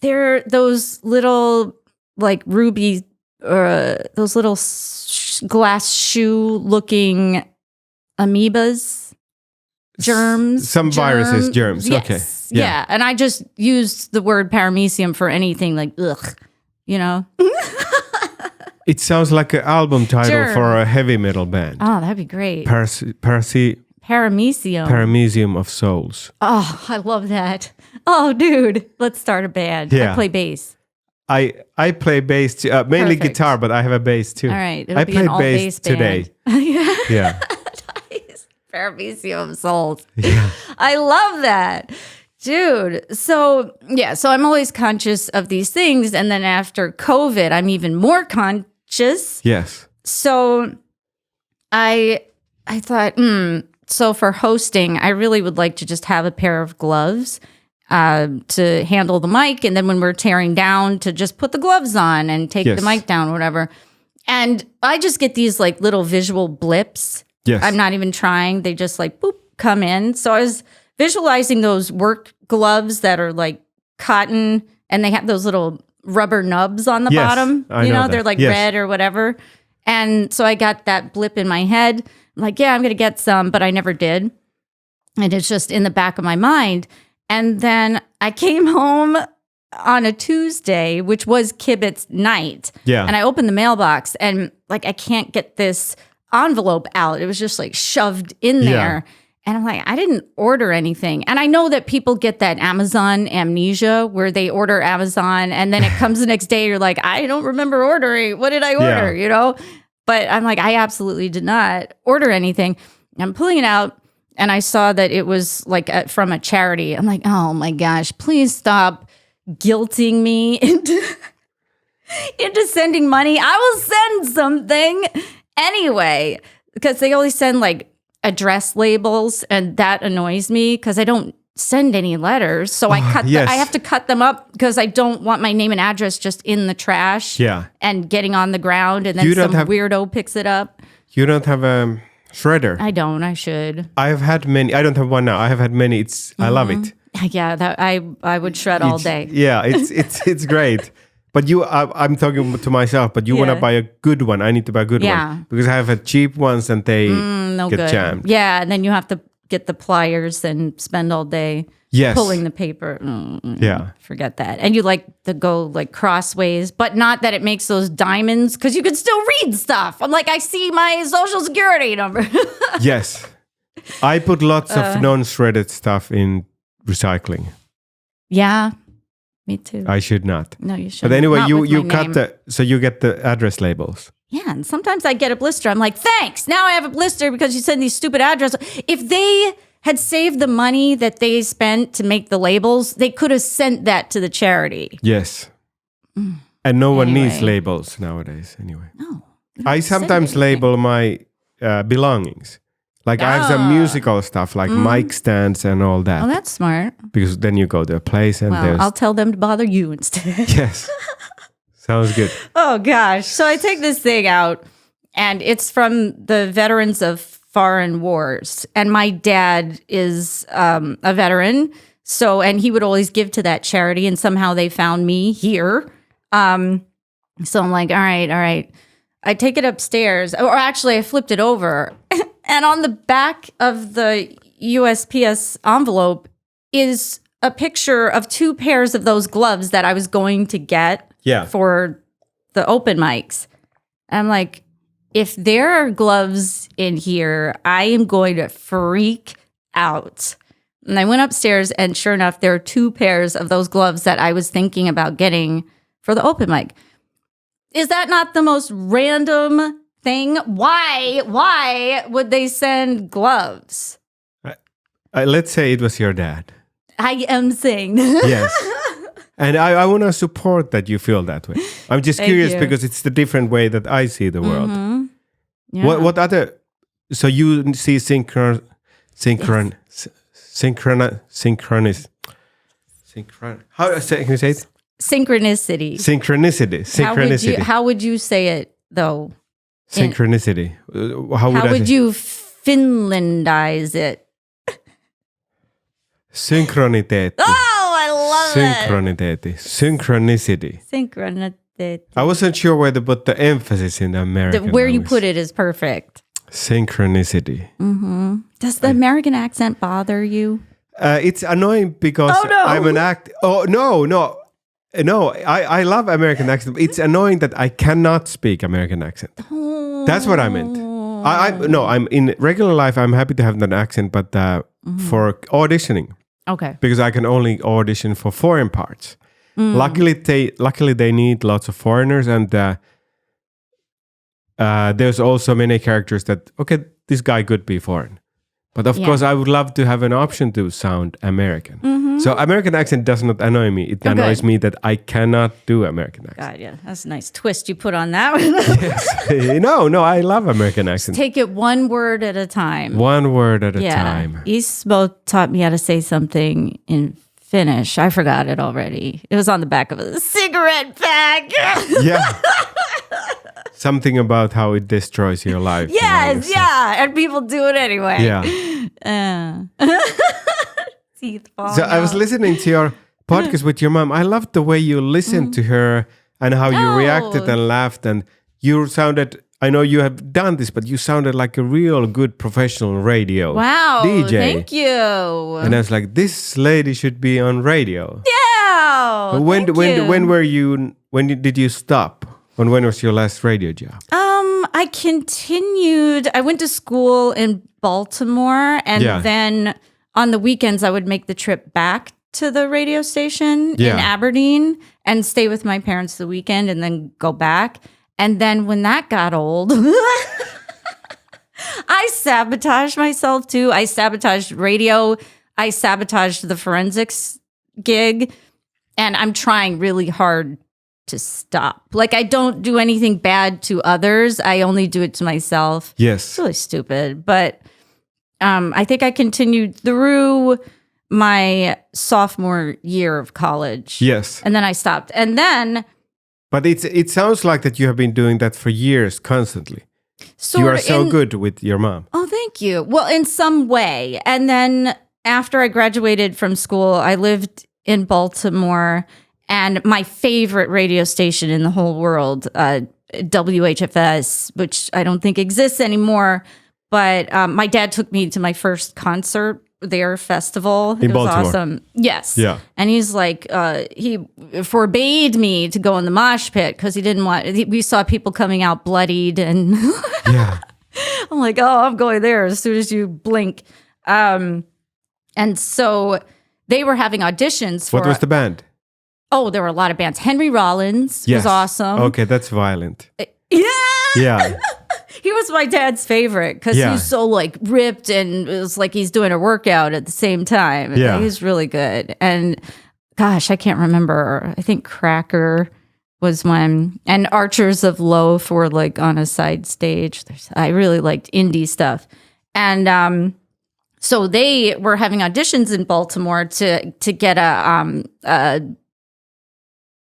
they're those little like ruby, those little glass shoe looking amoebas, germs. Some viruses, germs. Yes. Okay. Yeah. And I just used the word paramecium for anything like, ugh, It sounds like an album title for a heavy metal band. Oh, that'd be great. Paramecium. Paramecium of Souls. Oh, I love that. Oh, dude, let's start a band. Yeah. I play bass. I play bass too, mainly guitar, but I have a bass too. All right, I played bass today. Yeah. Nice. Paramecium of Souls. Yeah. I love that. Dude, so I'm always conscious of these things. And then after COVID, I'm even more conscious. Yes. So I thought, so for hosting, I really would like to just have a pair of gloves to handle the mic. And then when we're tearing down, to just put the gloves on and take the mic down, whatever. And I just get these like little visual blips. Yes. I'm not even trying. They just like, boop, come in. So I was visualizing those work gloves that are like cotton and they have those little rubber nubs on the bottom. I know they're like red or whatever. And so I got that blip in my head. I'm like, I'm going to get some, but I never did. And it's just in the back of my mind. And then I came home on a Tuesday, which was Kibitz night. Yeah. And I opened the mailbox and like, I can't get this envelope out. It was just like shoved in there. And I'm like, I didn't order anything. And I know that people get that Amazon amnesia where they order Amazon and then it comes the next day. You're like, I don't remember ordering. What did I order? But I'm like, I absolutely did not order anything. I'm pulling it out and I saw that it was like from a charity. I'm like, oh my gosh, please stop guilting me into sending money. I will send something anyway, because they always send like address labels, and that annoys me because I don't send any letters. So I have to cut them up because I don't want my name and address just in the trash and getting on the ground and then some weirdo picks it up. You don't have a shredder? I don't. I should. I've had many. I don't have one now. I have had many. I love it. Yeah, I would shred all day. Yeah, it's great. But I'm talking to myself, but you want to buy a good one. I need to buy a good one. Because I have had cheap ones and they get jammed. Yeah, and then you have to get the pliers and spend all day pulling the paper. Forget that. And you like to go like crossways, but not that it makes those diamonds because you can still read stuff. I'm like, I see my social security number. Yes. I put lots of non-shredded stuff in recycling. Yeah. Me too. I should not. No, you shouldn't. But anyway, you cut so you get the address labels. Yeah, and sometimes I get a blister. I'm like, thanks. Now I have a blister because you send these stupid addresses. If they had saved the money that they spent to make the labels, they could have sent that to the charity. Yes. And no one needs labels nowadays anyway. No. I sometimes label my belongings. Like I have some musical stuff like mic stands and all that. Oh, that's smart. Because then you go to a place and I'll tell them to bother you instead. Yes. Sounds good. Oh, gosh. So I take this thing out and it's from the veterans of foreign wars. And my dad is a veteran. And he would always give to that charity. And somehow they found me here. So I'm like, all right. I take it upstairs, or actually I flipped it over. And on the back of the USPS envelope is a picture of 2 pairs of those gloves that I was going to get for the open mics. And I'm like, if there are gloves in here, I am going to freak out. And I went upstairs, and sure enough, there are 2 pairs of those gloves that I was thinking about getting for the open mic. Is that not the most random thing? Why would they send gloves? Let's say it was your dad. I am saying that. Yes. And I want to support that you feel that way. I'm just curious because it's the different way that I see the world. Mm-hmm. Yeah. What other... So you see synchronous... How can you say it? Synchronicity. How would you say it, though? Synchronicity. How would you Finlandize it? Synchroniteetti. Oh, I love Synchronicity. I wasn't sure where to put the emphasis in the American. Where you put it is perfect. Synchronicity. Mm-hmm. Does the American accent bother you? It's annoying because I'm an act. Oh, no. I love American accent. It's annoying that I cannot speak American accent. Oh. That's what I meant. I'm in regular life. I'm happy to have that accent, but for auditioning, okay, because I can only audition for foreign parts. Luckily, they need lots of foreigners, and there's also many characters that this guy could be foreign. But of course, I would love to have an option to sound American. Mm-hmm. So American accent does not annoy me. It annoys me that I cannot do American accent. God, yeah. That's a nice twist you put on that one. Yes. No, I love American accent. Just take it one word at a time. One word at a time. Ismo taught me how to say something in Finnish. I forgot it already. It was on the back of a cigarette pack. Yeah. Something about how it destroys your life. Yes, and people do it anyway. Yeah. Teeth falling So I was listening to your podcast with your mom. I loved the way you listened to her and how you reacted and laughed. And you sounded, I know you have done this, but you sounded like a real good professional radio DJ. Thank you. And I was like, this lady should be on radio. Yeah. When did you stop? When was your last radio job? I continued. I went to school in Baltimore, and then on the weekends I would make the trip back to the radio station in Aberdeen and stay with my parents the weekend and then go back. And then when that got old, I sabotaged myself too. I sabotaged radio. I sabotaged the forensics gig, and I'm trying really hard to stop. Like, I don't do anything bad to others. I only do it to myself. Yes. It's really stupid. But I think I continued through my sophomore year of college. Yes. And then I stopped. And then... But it sounds like that you have been doing that for years, constantly. You are so good with your mom. Oh, thank you. Well, in some way. And then after I graduated from school, I lived in Baltimore. And my favorite radio station in the whole world, WHFS, which I don't think exists anymore, but my dad took me to my first concert, their festival. In Baltimore. Was awesome. Yes. Yeah. And he's like, he forbade me to go in the mosh pit because he didn't want, we saw people coming out bloodied, and yeah. I'm like, oh, I'm going there as soon as you blink. And so they were having auditions for... What was the band? Oh, there were a lot of bands. Henry Rollins was awesome. Okay, that's violent. Yeah. Yeah. He was my dad's favorite because he's so like ripped, and it was like he's doing a workout at the same time. Yeah. He's really good. And gosh, I can't remember. I think Cracker was one. And Archers of Loaf were like on a side stage. I really liked indie stuff. And so they were having auditions in Baltimore to get a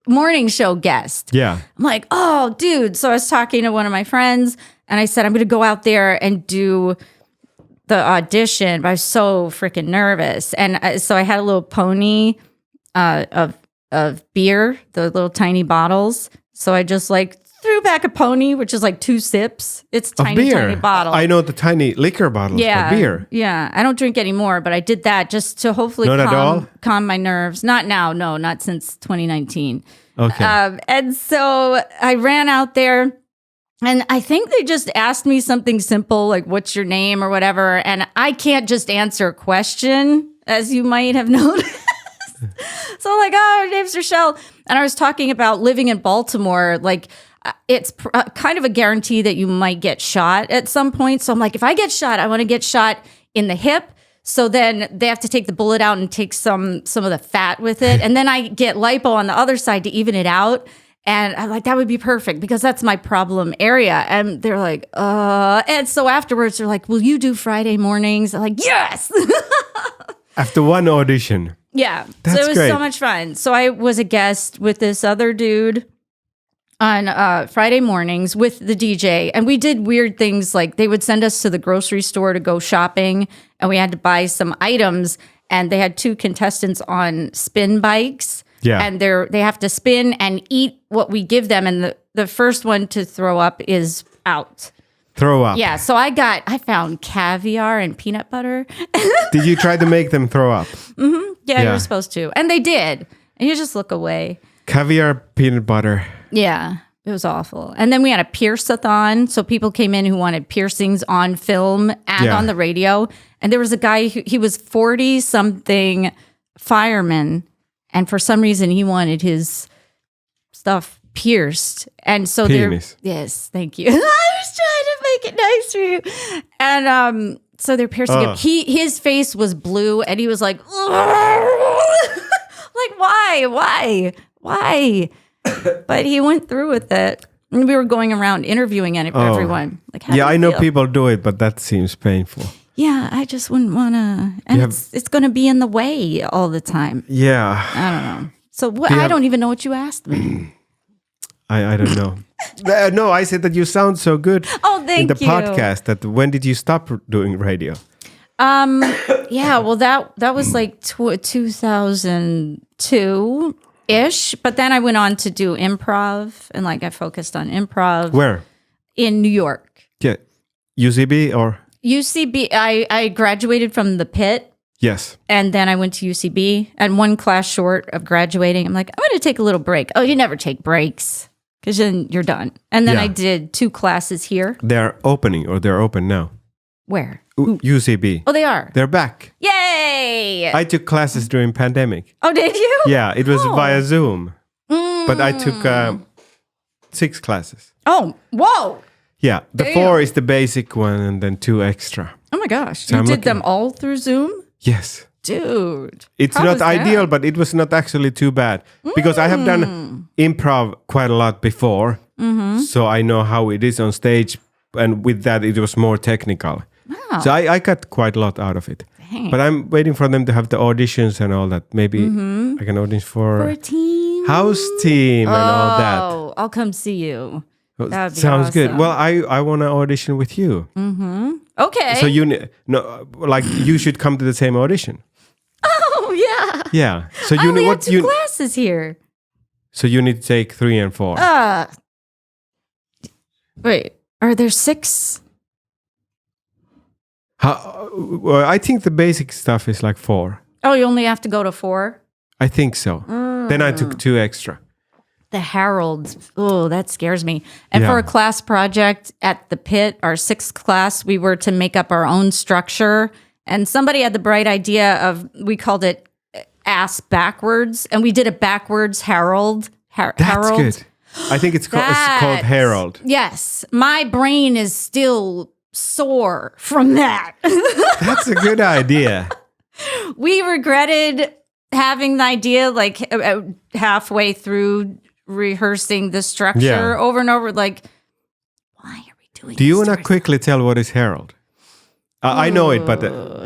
morning show guest. Yeah. I'm like, oh, dude. So I was talking to one of my friends, and I said, I'm going to go out there and do the audition. But I was so freaking nervous. And so I had a little pony of beer, the little tiny bottles. So I just like threw back a pony, which is like 2 sips. It's tiny bottle. I know the tiny liquor bottles for beer. Yeah. I don't drink anymore, but I did that just to hopefully calm my nerves. Not now. No, not since 2019. Okay. And so I ran out there. And I think they just asked me something simple, like, what's your name or whatever. And I can't just answer a question, as you might have noticed. So I'm like, oh, her name's Rochelle. And I was talking about living in Baltimore. Like, it's kind of a guarantee that you might get shot at some point. So I'm like, if I get shot, I want to get shot in the hip. So then they have to take the bullet out and take some of the fat with it. And then I get lipo on the other side to even it out. And I'm like, that would be perfect because that's my problem area. And they're like, And so afterwards, they're like, will you do Friday mornings? I'm like, yes. After one audition. Yeah. That's so it was great. so much fun. So I was a guest with this other dude on Friday mornings with the DJ. And we did weird things like they would send us to the grocery store to go shopping. And we had to buy some items. And they had 2 contestants on spin bikes. Yeah. And they have to spin and eat what we give them. And the first one to throw up is out. Throw up. Yeah. So I found caviar and peanut butter. Did you try to make them throw up? Mm-hmm. Yeah, you were supposed to. And they did. And you just look away. Caviar, peanut butter. Yeah. It was awful. And then we had a pierce-a-thon. So people came in who wanted piercings on film and on the radio. And there was a guy, he was 40-something fireman. And for some reason, he wanted his stuff pierced. And so yes, thank you. I was trying to make it nice for you. And so they're piercing him. His face was blue, and he was like, like, why? But he went through with it. And we were going around interviewing everyone. Like, how I know people do it, but that seems painful. Yeah, I just wouldn't want to. And it's going to be in the way all the time. Yeah. I don't know. So I don't even know what you asked me. I don't know. No, I said that you sound so good. Oh, thank you. In the podcast. That when did you stop doing radio? Yeah, well, that was like 2002-ish. But then I went on to do improv, and like I focused on improv. Where? In New York. Yeah, UCB or? UCB, I graduated from the Pit. Yes. And then I went to UCB, and 1 class short of graduating. I'm like, I'm going to take a little break. Oh, you never take breaks because then you're done. And then I did 2 classes here. They're opening, or they're open now? Where? UCB. Oh, they are? They're back. Yay! I took classes during pandemic. Oh, did you? Yeah, it was via Zoom. But I took 6 classes. Oh, whoa! Yeah, the 4 is the basic one and then 2 extra. Oh my gosh. So you did them all through Zoom? Yes. Dude. It's not ideal, but it was not actually too bad. Because I have done improv quite a lot before. Mm-hmm. So I know how it is on stage. And with that, it was more technical. Wow. So I got quite a lot out of it. Dang. But I'm waiting for them to have the auditions and all that. Maybe I can audition for a team. House team and all that. Oh, I'll come see you. That sounds good. Well, I want to audition with you. Mm-hmm. Okay. So you should come to the same audition. Oh yeah. Yeah. So you only have 2 classes here. So you need to take 3 and 4. Wait, are there 6? Well, I think the basic stuff is like 4. Oh, you only have to go to 4? I think so. Then I took 2 extra. The Herald. Oh, that scares me. And for a class project at the Pit, our 6th class, we were to make up our own structure. And somebody had the bright idea of, we called it ass backwards. And we did a backwards Herald. That's good. I think it's called Herald. Yes. My brain is still sore from that. That's a good idea. We regretted having the idea like halfway through rehearsing the structure over and over. Like, why are we doing this? Do you want to quickly tell what is Herald? I know it, but...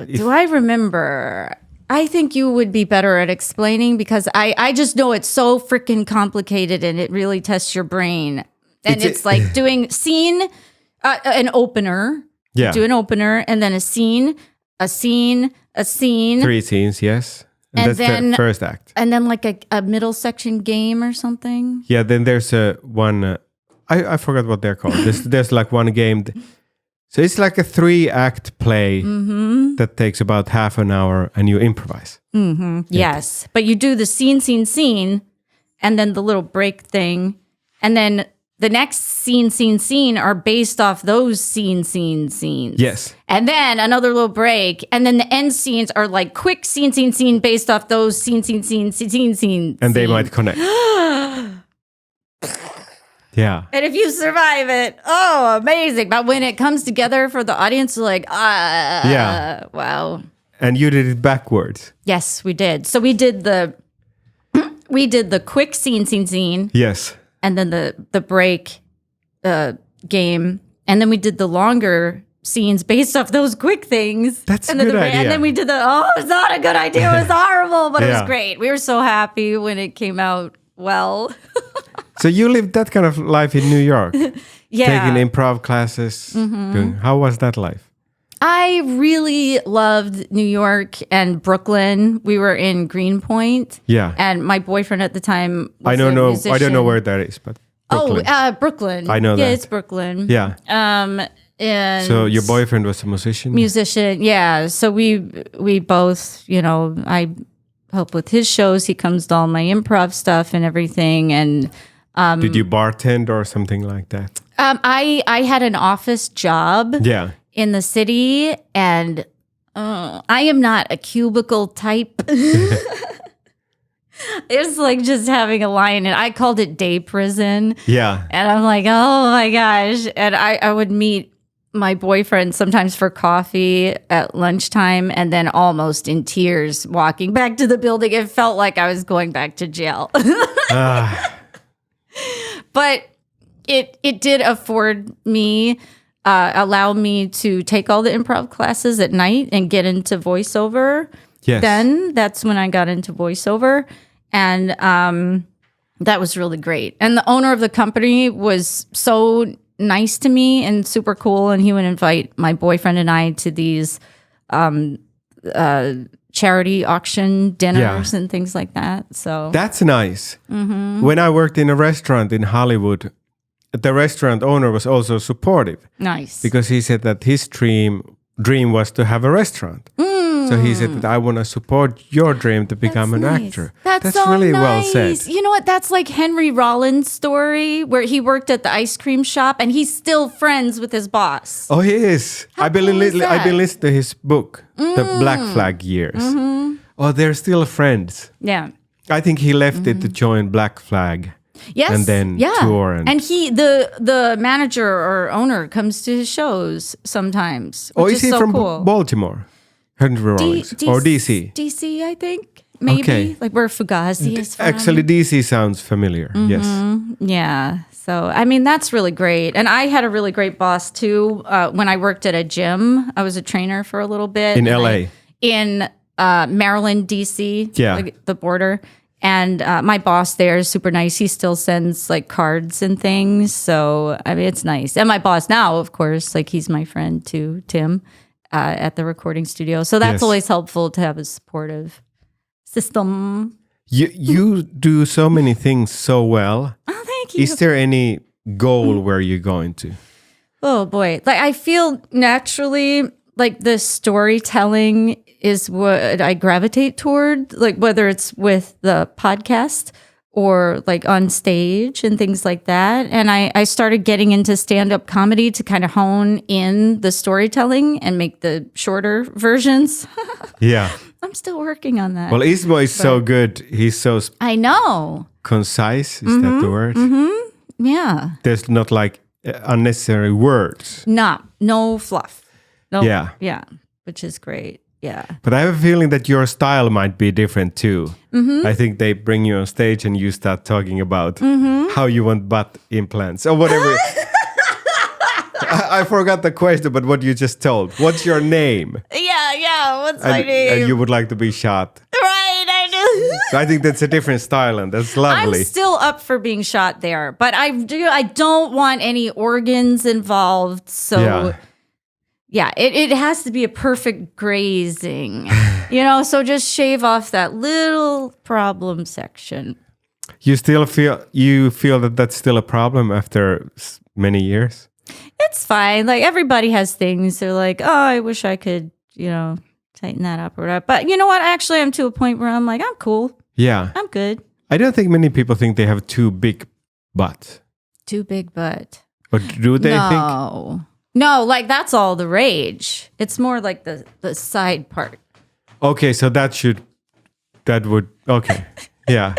do I remember? I think you would be better at explaining because I just know it's so freaking complicated and it really tests your brain. And it's like doing scene, an opener. Yeah. Do an opener and then a scene, a scene, a scene. 3 scenes, yes. And that's the first act. And then like a middle section game or something. Yeah, then there's one, I forgot what they're called. There's like one game. So it's like a 3-act play that takes about half an hour and you improvise. Yes, but you do the scene, and then the little break thing. And then the next scene are based off those scenes. Yes. And then another little break. And then the end scenes are like quick scene based off those scene. And they might connect. Yeah. And if you survive it, oh, amazing. But when it comes together for the audience, like, wow. And you did it backwards. Yes, we did. So we did the quick scene. Yes. And then the break game. And then we did the longer scenes based off those quick things. That's a good idea. And then we did it's not a good idea. It was horrible, but it was great. We were so happy when it came out well. So you lived that kind of life in New York? Yeah. Taking improv classes. How was that life? I really loved New York and Brooklyn. We were in Greenpoint. Yeah. And my boyfriend at the time was I don't know where that is, but Brooklyn. Brooklyn. I know that. Yeah, it's Brooklyn. Yeah. And so your boyfriend was a musician? Musician, yeah. So we both, I help with his shows. He comes to all my improv stuff and everything. And did you bartend or something like that? I had an office job. Yeah. In the city, and I am not a cubicle type. It's like just having a lion, and I called it day prison. Yeah. And I'm like, oh my gosh. And I would meet my boyfriend sometimes for coffee at lunchtime, and then almost in tears walking back to the building. It felt like I was going back to jail. But it did afford me allow me to take all the improv classes at night and get into voiceover. Yes. Then that's when I got into voiceover. And that was really great. And the owner of the company was so nice to me and super cool. And he would invite my boyfriend and I to these charity auction dinners and things like that. So that's nice. When I worked in a restaurant in Hollywood, the restaurant owner was also supportive. Nice. Because he said that his dream was to have a restaurant. So he said that I want to support your dream to become an actor. That's so really nice. Well said. You know what? That's like Henry Rollins' story where he worked at the ice cream shop and he's still friends with his boss. Oh, he is. I've been listening to his book, The Black Flag Years. Oh, they're still friends. Yeah. I think he left it to join Black Flag. Yes. And then tour. And he, the manager or owner comes to his shows sometimes. Oh, is he so from cool. Baltimore? Henry Rollins. Or DC? DC, I think. Maybe. Okay. Like where Fugazi is from. Actually, DC sounds familiar. Yes. Yeah. So, I mean, that's really great. And I had a really great boss too. When I worked at a gym, I was a trainer for a little bit. In LA? In Maryland, DC. Yeah. Like the border. And my boss there is super nice. He still sends like cards and things. So, I mean, it's nice. And my boss now, of course, like he's my friend too, Tim, at the recording studio. So that's always helpful to have a supportive system. You do so many things so well. Oh, thank you. Is there any goal where you're going to? Oh, boy. Like I feel naturally like the storytelling is what I gravitate toward, like whether it's with the podcast or like on stage and things like that. And I started getting into stand-up comedy to kind of hone in the storytelling and make the shorter versions. Yeah. I'm still working on that. Well, Ismo is so good. He's so I know. Concise, is that the word? Yeah. There's not like unnecessary words. No fluff. No, yeah. Yeah. Which is great. Yeah. But I have a feeling that your style might be different too. I think they bring you on stage and you start talking about how you want butt implants or whatever. I forgot the question, but what you just told. What's your name? Yeah. What's my name? And you would like to be shot. Right, I do. So I think that's a different style and that's lovely. I'm still up for being shot there, but I don't want any organs involved. So yeah, it has to be a perfect grazing. So just shave off that little problem section. You feel that that's still a problem after many years? It's fine. Like everybody has things. They're like, oh, I wish I could, tighten that up or whatever. But you know what? Actually, I'm to a point where I'm like, I'm cool. Yeah. I'm good. I don't think many people think they have too big butt. Too big butt. But do they think? No, like that's all the rage. It's more like the side part. Okay, so okay. Yeah.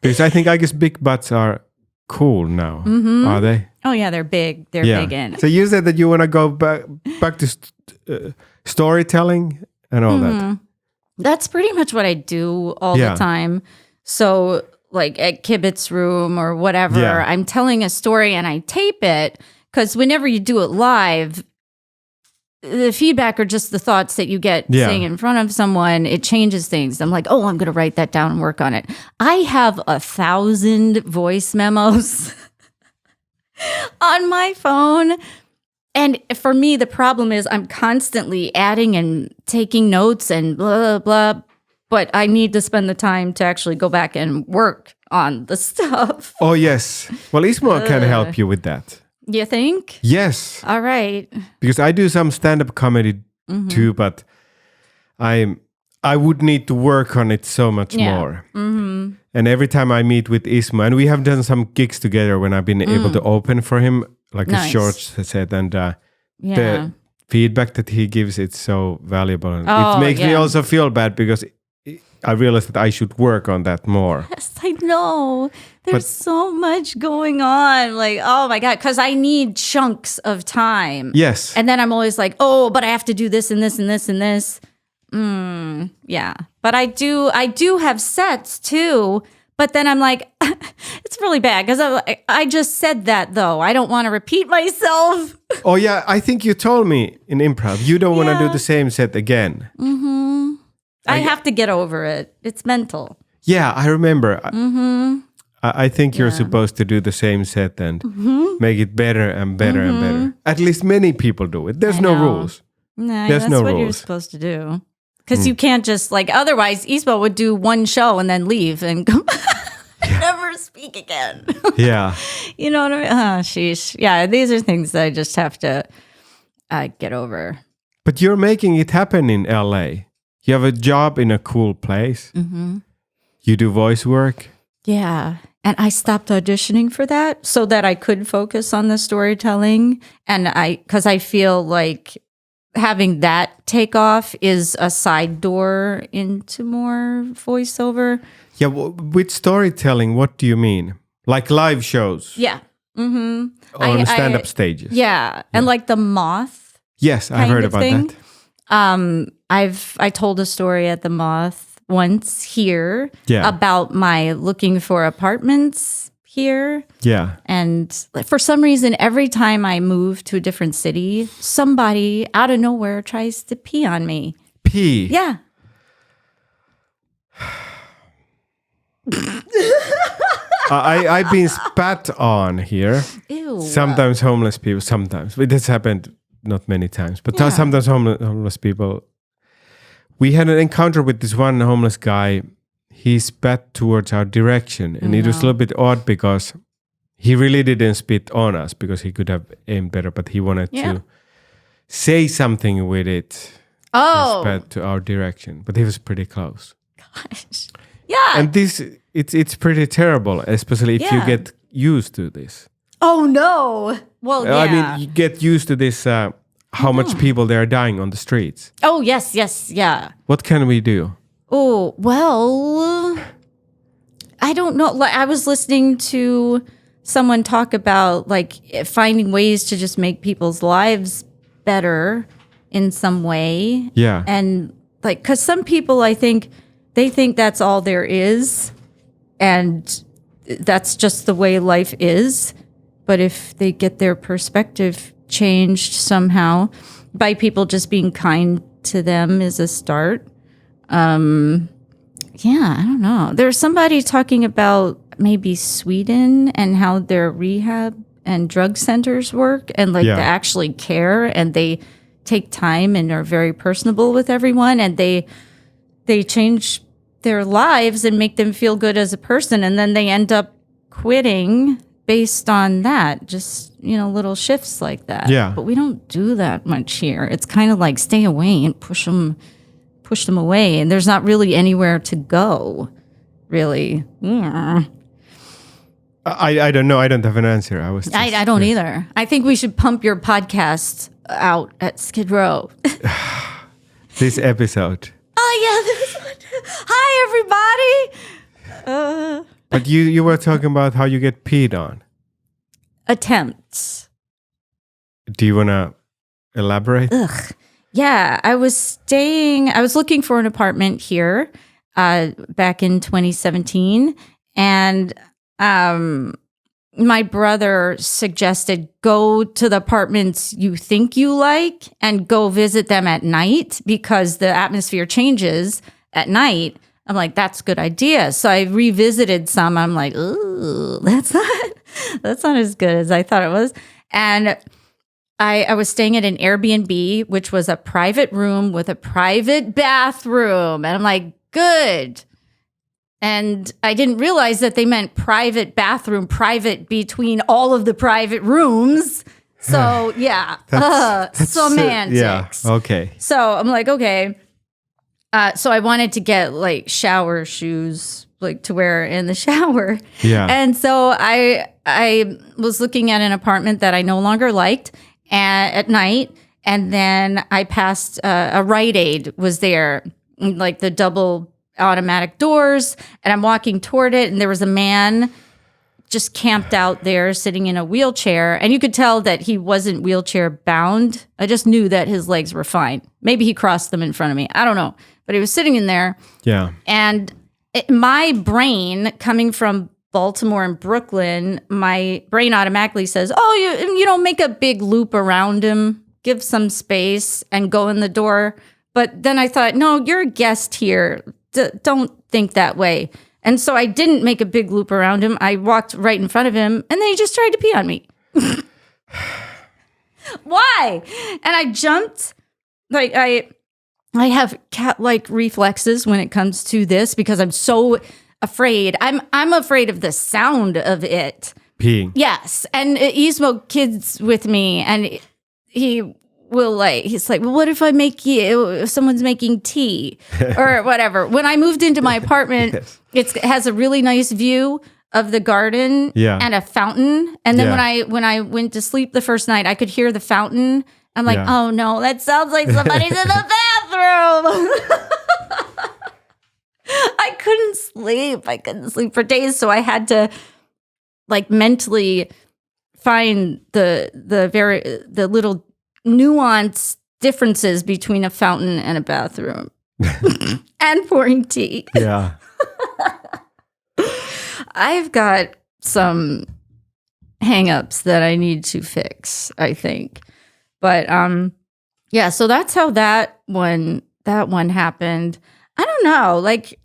Because I guess big butts are cool now. Mm-hmm. Are they? Oh yeah, they're big. They're big in. So you said that you want to go back to storytelling and all that. That's pretty much what I do all the time. So like at Kibitz Room or whatever, I'm telling a story and I tape it because whenever you do it live, the feedback or just the thoughts that you get saying in front of someone, it changes things. I'm like, I'm going to write that down and work on it. I have 1,000 voice memos on my phone. And for me, the problem is I'm constantly adding and taking notes and blah, blah, blah. But I need to spend the time to actually go back and work on the stuff. Oh, yes. Well, Ismo can help you with that. You think? Yes. All right. Because I do some stand-up comedy too, but I would need to work on it so much more. Mm-hmm. And every time I meet with Ismo, and we have done some gigs together when I've been able to open for him, like a short set, and the feedback that he gives, it's so valuable. And it makes me also feel bad because I realized that I should work on that more. Yes, I know. There's so much going on. Like, oh my God, because I need chunks of time. Yes. And then I'm always like, but I have to do this and this and this and this. Yeah. But I do have sets too. But then I'm like, it's really bad because I just said that though. I don't want to repeat myself. Oh yeah, I think you told me in improv you don't want to do the same set again. Mm-hmm. I have to get over it. It's mental. Yeah, I remember. I think you're supposed to do the same set and make it better and better and better. At least many people do it. There's no rules. No, that's no what rules. You're supposed to do. Because you can't just, otherwise Ismo would do one show and then leave and come never speak again. Yeah. You know what I mean? Oh, sheesh. Yeah, these are things that I just have to get over. But you're making it happen in LA. You have a job in a cool place. Mm-hmm. You do voice work. Yeah. And I stopped auditioning for that so that I could focus on the storytelling. And because I feel like having that take off is a side door into more voiceover. Yeah. With storytelling, what do you mean? Like live shows? Yeah. Mm-hmm. On stand-up stages? Yeah. And like The Moth. Yes, I heard about that. I told a story at the Moth once here about my looking for apartments here. Yeah. And for some reason, every time I move to a different city, somebody out of nowhere tries to pee on me. Pee? Yeah. I've been spat on here. Ew. Sometimes homeless people, sometimes. But this happened not many times. But sometimes homeless people. We had an encounter with this one homeless guy. He spat towards our direction. And it was a little bit odd because he really didn't spit on us because he could have aimed better. But he wanted to say something with it. Oh. Spat to our direction. But he was pretty close. Gosh. Yeah. And it's pretty terrible, especially if you get used to this. Oh, no. Well, yeah. I mean, you get used to this... how much people they are dying on the streets. Oh, yes, yeah. What can we do? Oh, well, I don't know. I was listening to someone talk about finding ways to just make people's lives better in some way. Yeah. And because some people, I think, they think that's all there is. And that's just the way life is. But if they get their perspective changed somehow by people just being kind to them is a start. I don't know. There's somebody talking about maybe Sweden and how their rehab and drug centers work and they actually care and they take time and are very personable with everyone, and they change their lives and make them feel good as a person, and then they end up quitting based on that, just little shifts like that. Yeah. But we don't do that much here. It's kind of like stay away and push them away, and there's not really anywhere to go, really. Yeah. I don't know. I don't have an answer. I don't either. I think we should pump your podcast out at Skid Row. This episode. Oh yeah, this one. Hi everybody. But you were talking about how you get peed on. Attempts. Do you want to elaborate? Ugh. Yeah, I was looking for an apartment here back in 2017, and my brother suggested go to the apartments you think you like and go visit them at night because the atmosphere changes at night. I'm like, that's a good idea. So I revisited some. I'm like, ooh, that's not as good as I thought it was. And I was staying at an Airbnb, which was a private room with a private bathroom. And I'm like, good. And I didn't realize that they meant private bathroom, private between all of the private rooms. So, yeah, that's semantics. Yeah, okay. So I'm like, okay. So I wanted to get like shower shoes, like to wear in the shower. Yeah. And so I was looking at an apartment that I no longer liked at night. And then I passed a Rite Aid was there, like the double automatic doors. And I'm walking toward it. And there was a man just camped out there sitting in a wheelchair. And you could tell that he wasn't wheelchair bound. I just knew that his legs were fine. Maybe he crossed them in front of me. I don't know. But he was sitting in there. Yeah. And my brain, coming from Baltimore and Brooklyn, my brain automatically says, oh, you don't make a big loop around him, give some space and go in the door. But then I thought, no, you're a guest here. Don't think that way. And so I didn't make a big loop around him. I walked right in front of him, and then he just tried to pee on me. Why? And I jumped. Like I have cat-like reflexes when it comes to this because I'm so afraid. I'm afraid of the sound of it. Peeing. Yes. And Ismo kids with me, and he's like, well, what if someone's making tea or whatever? When I moved into my apartment, yes. It has a really nice view of the garden and a fountain. And then when I went to sleep the first night, I could hear the fountain. I'm like, oh no, that sounds like somebody's in the bathroom. I couldn't sleep for days. So I had to like mentally find the little nuanced differences between a fountain and a bathroom and pouring tea. Yeah. I've got some hang-ups that I need to fix, I think. But yeah, so that's how that one happened. I don't know, like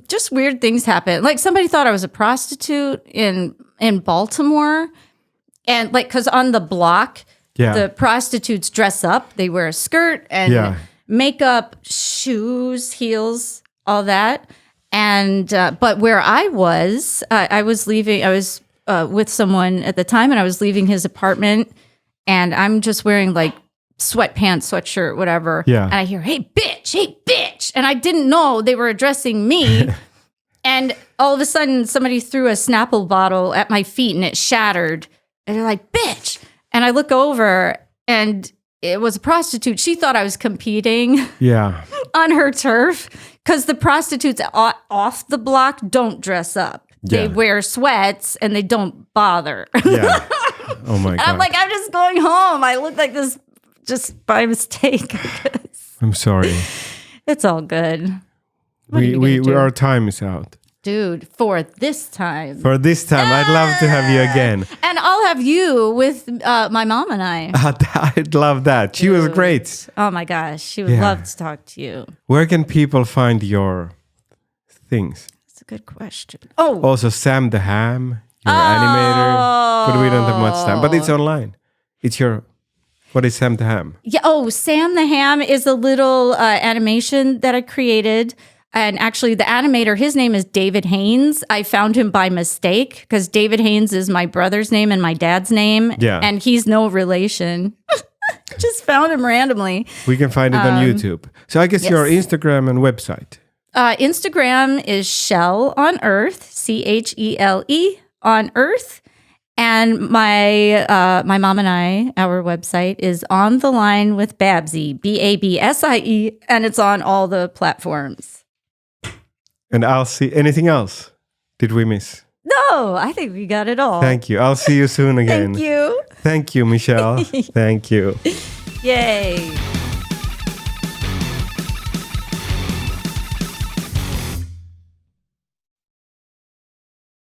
just weird things happen. Like somebody thought I was a prostitute in Baltimore, and like because on the block, the prostitutes dress up. They wear a skirt and makeup, shoes, heels, all that. And but where I was leaving. I was with someone at the time, and I was leaving his apartment. And I'm just wearing like sweatpants, sweatshirt, whatever. Yeah. And I hear, hey, bitch. And I didn't know they were addressing me. And all of a sudden, somebody threw a Snapple bottle at my feet and it shattered. And they're like, bitch. And I look over and it was a prostitute. She thought I was competing on her turf because the prostitutes off the block don't dress up. They wear sweats and they don't bother. Yeah. Oh my God. I'm like, I'm just going home. I look like this just by mistake. I'm sorry. It's all good. Our time is out. Dude, for this time. I'd love to have you again. And I'll have you with my mom and I. I'd love that. She was great. Oh my gosh. She would love to talk to you. Where can people find your things? That's a good question. Oh. Also, Sam the Ham. Your animator, but we don't have much time. But it's online. It's your What is Sam the Ham? Yeah. Oh, Sam the Ham is a little animation that I created. And actually, the animator, his name is David Haines. I found him by mistake because David Haines is my brother's name and my dad's name. Yeah. And he's no relation. Just found him randomly. We can find it on YouTube. So I guess your Instagram and website. Instagram is Shell on Earth, CHELE on Earth. And my mom and I, our website is On the Line with Babsie, BABSIE, and it's on all the platforms. And I'll see. Anything else? Did we miss? No, I think we got it all. Thank you. I'll see you soon again. Thank you. Thank you, Michèle. Thank you. Yay.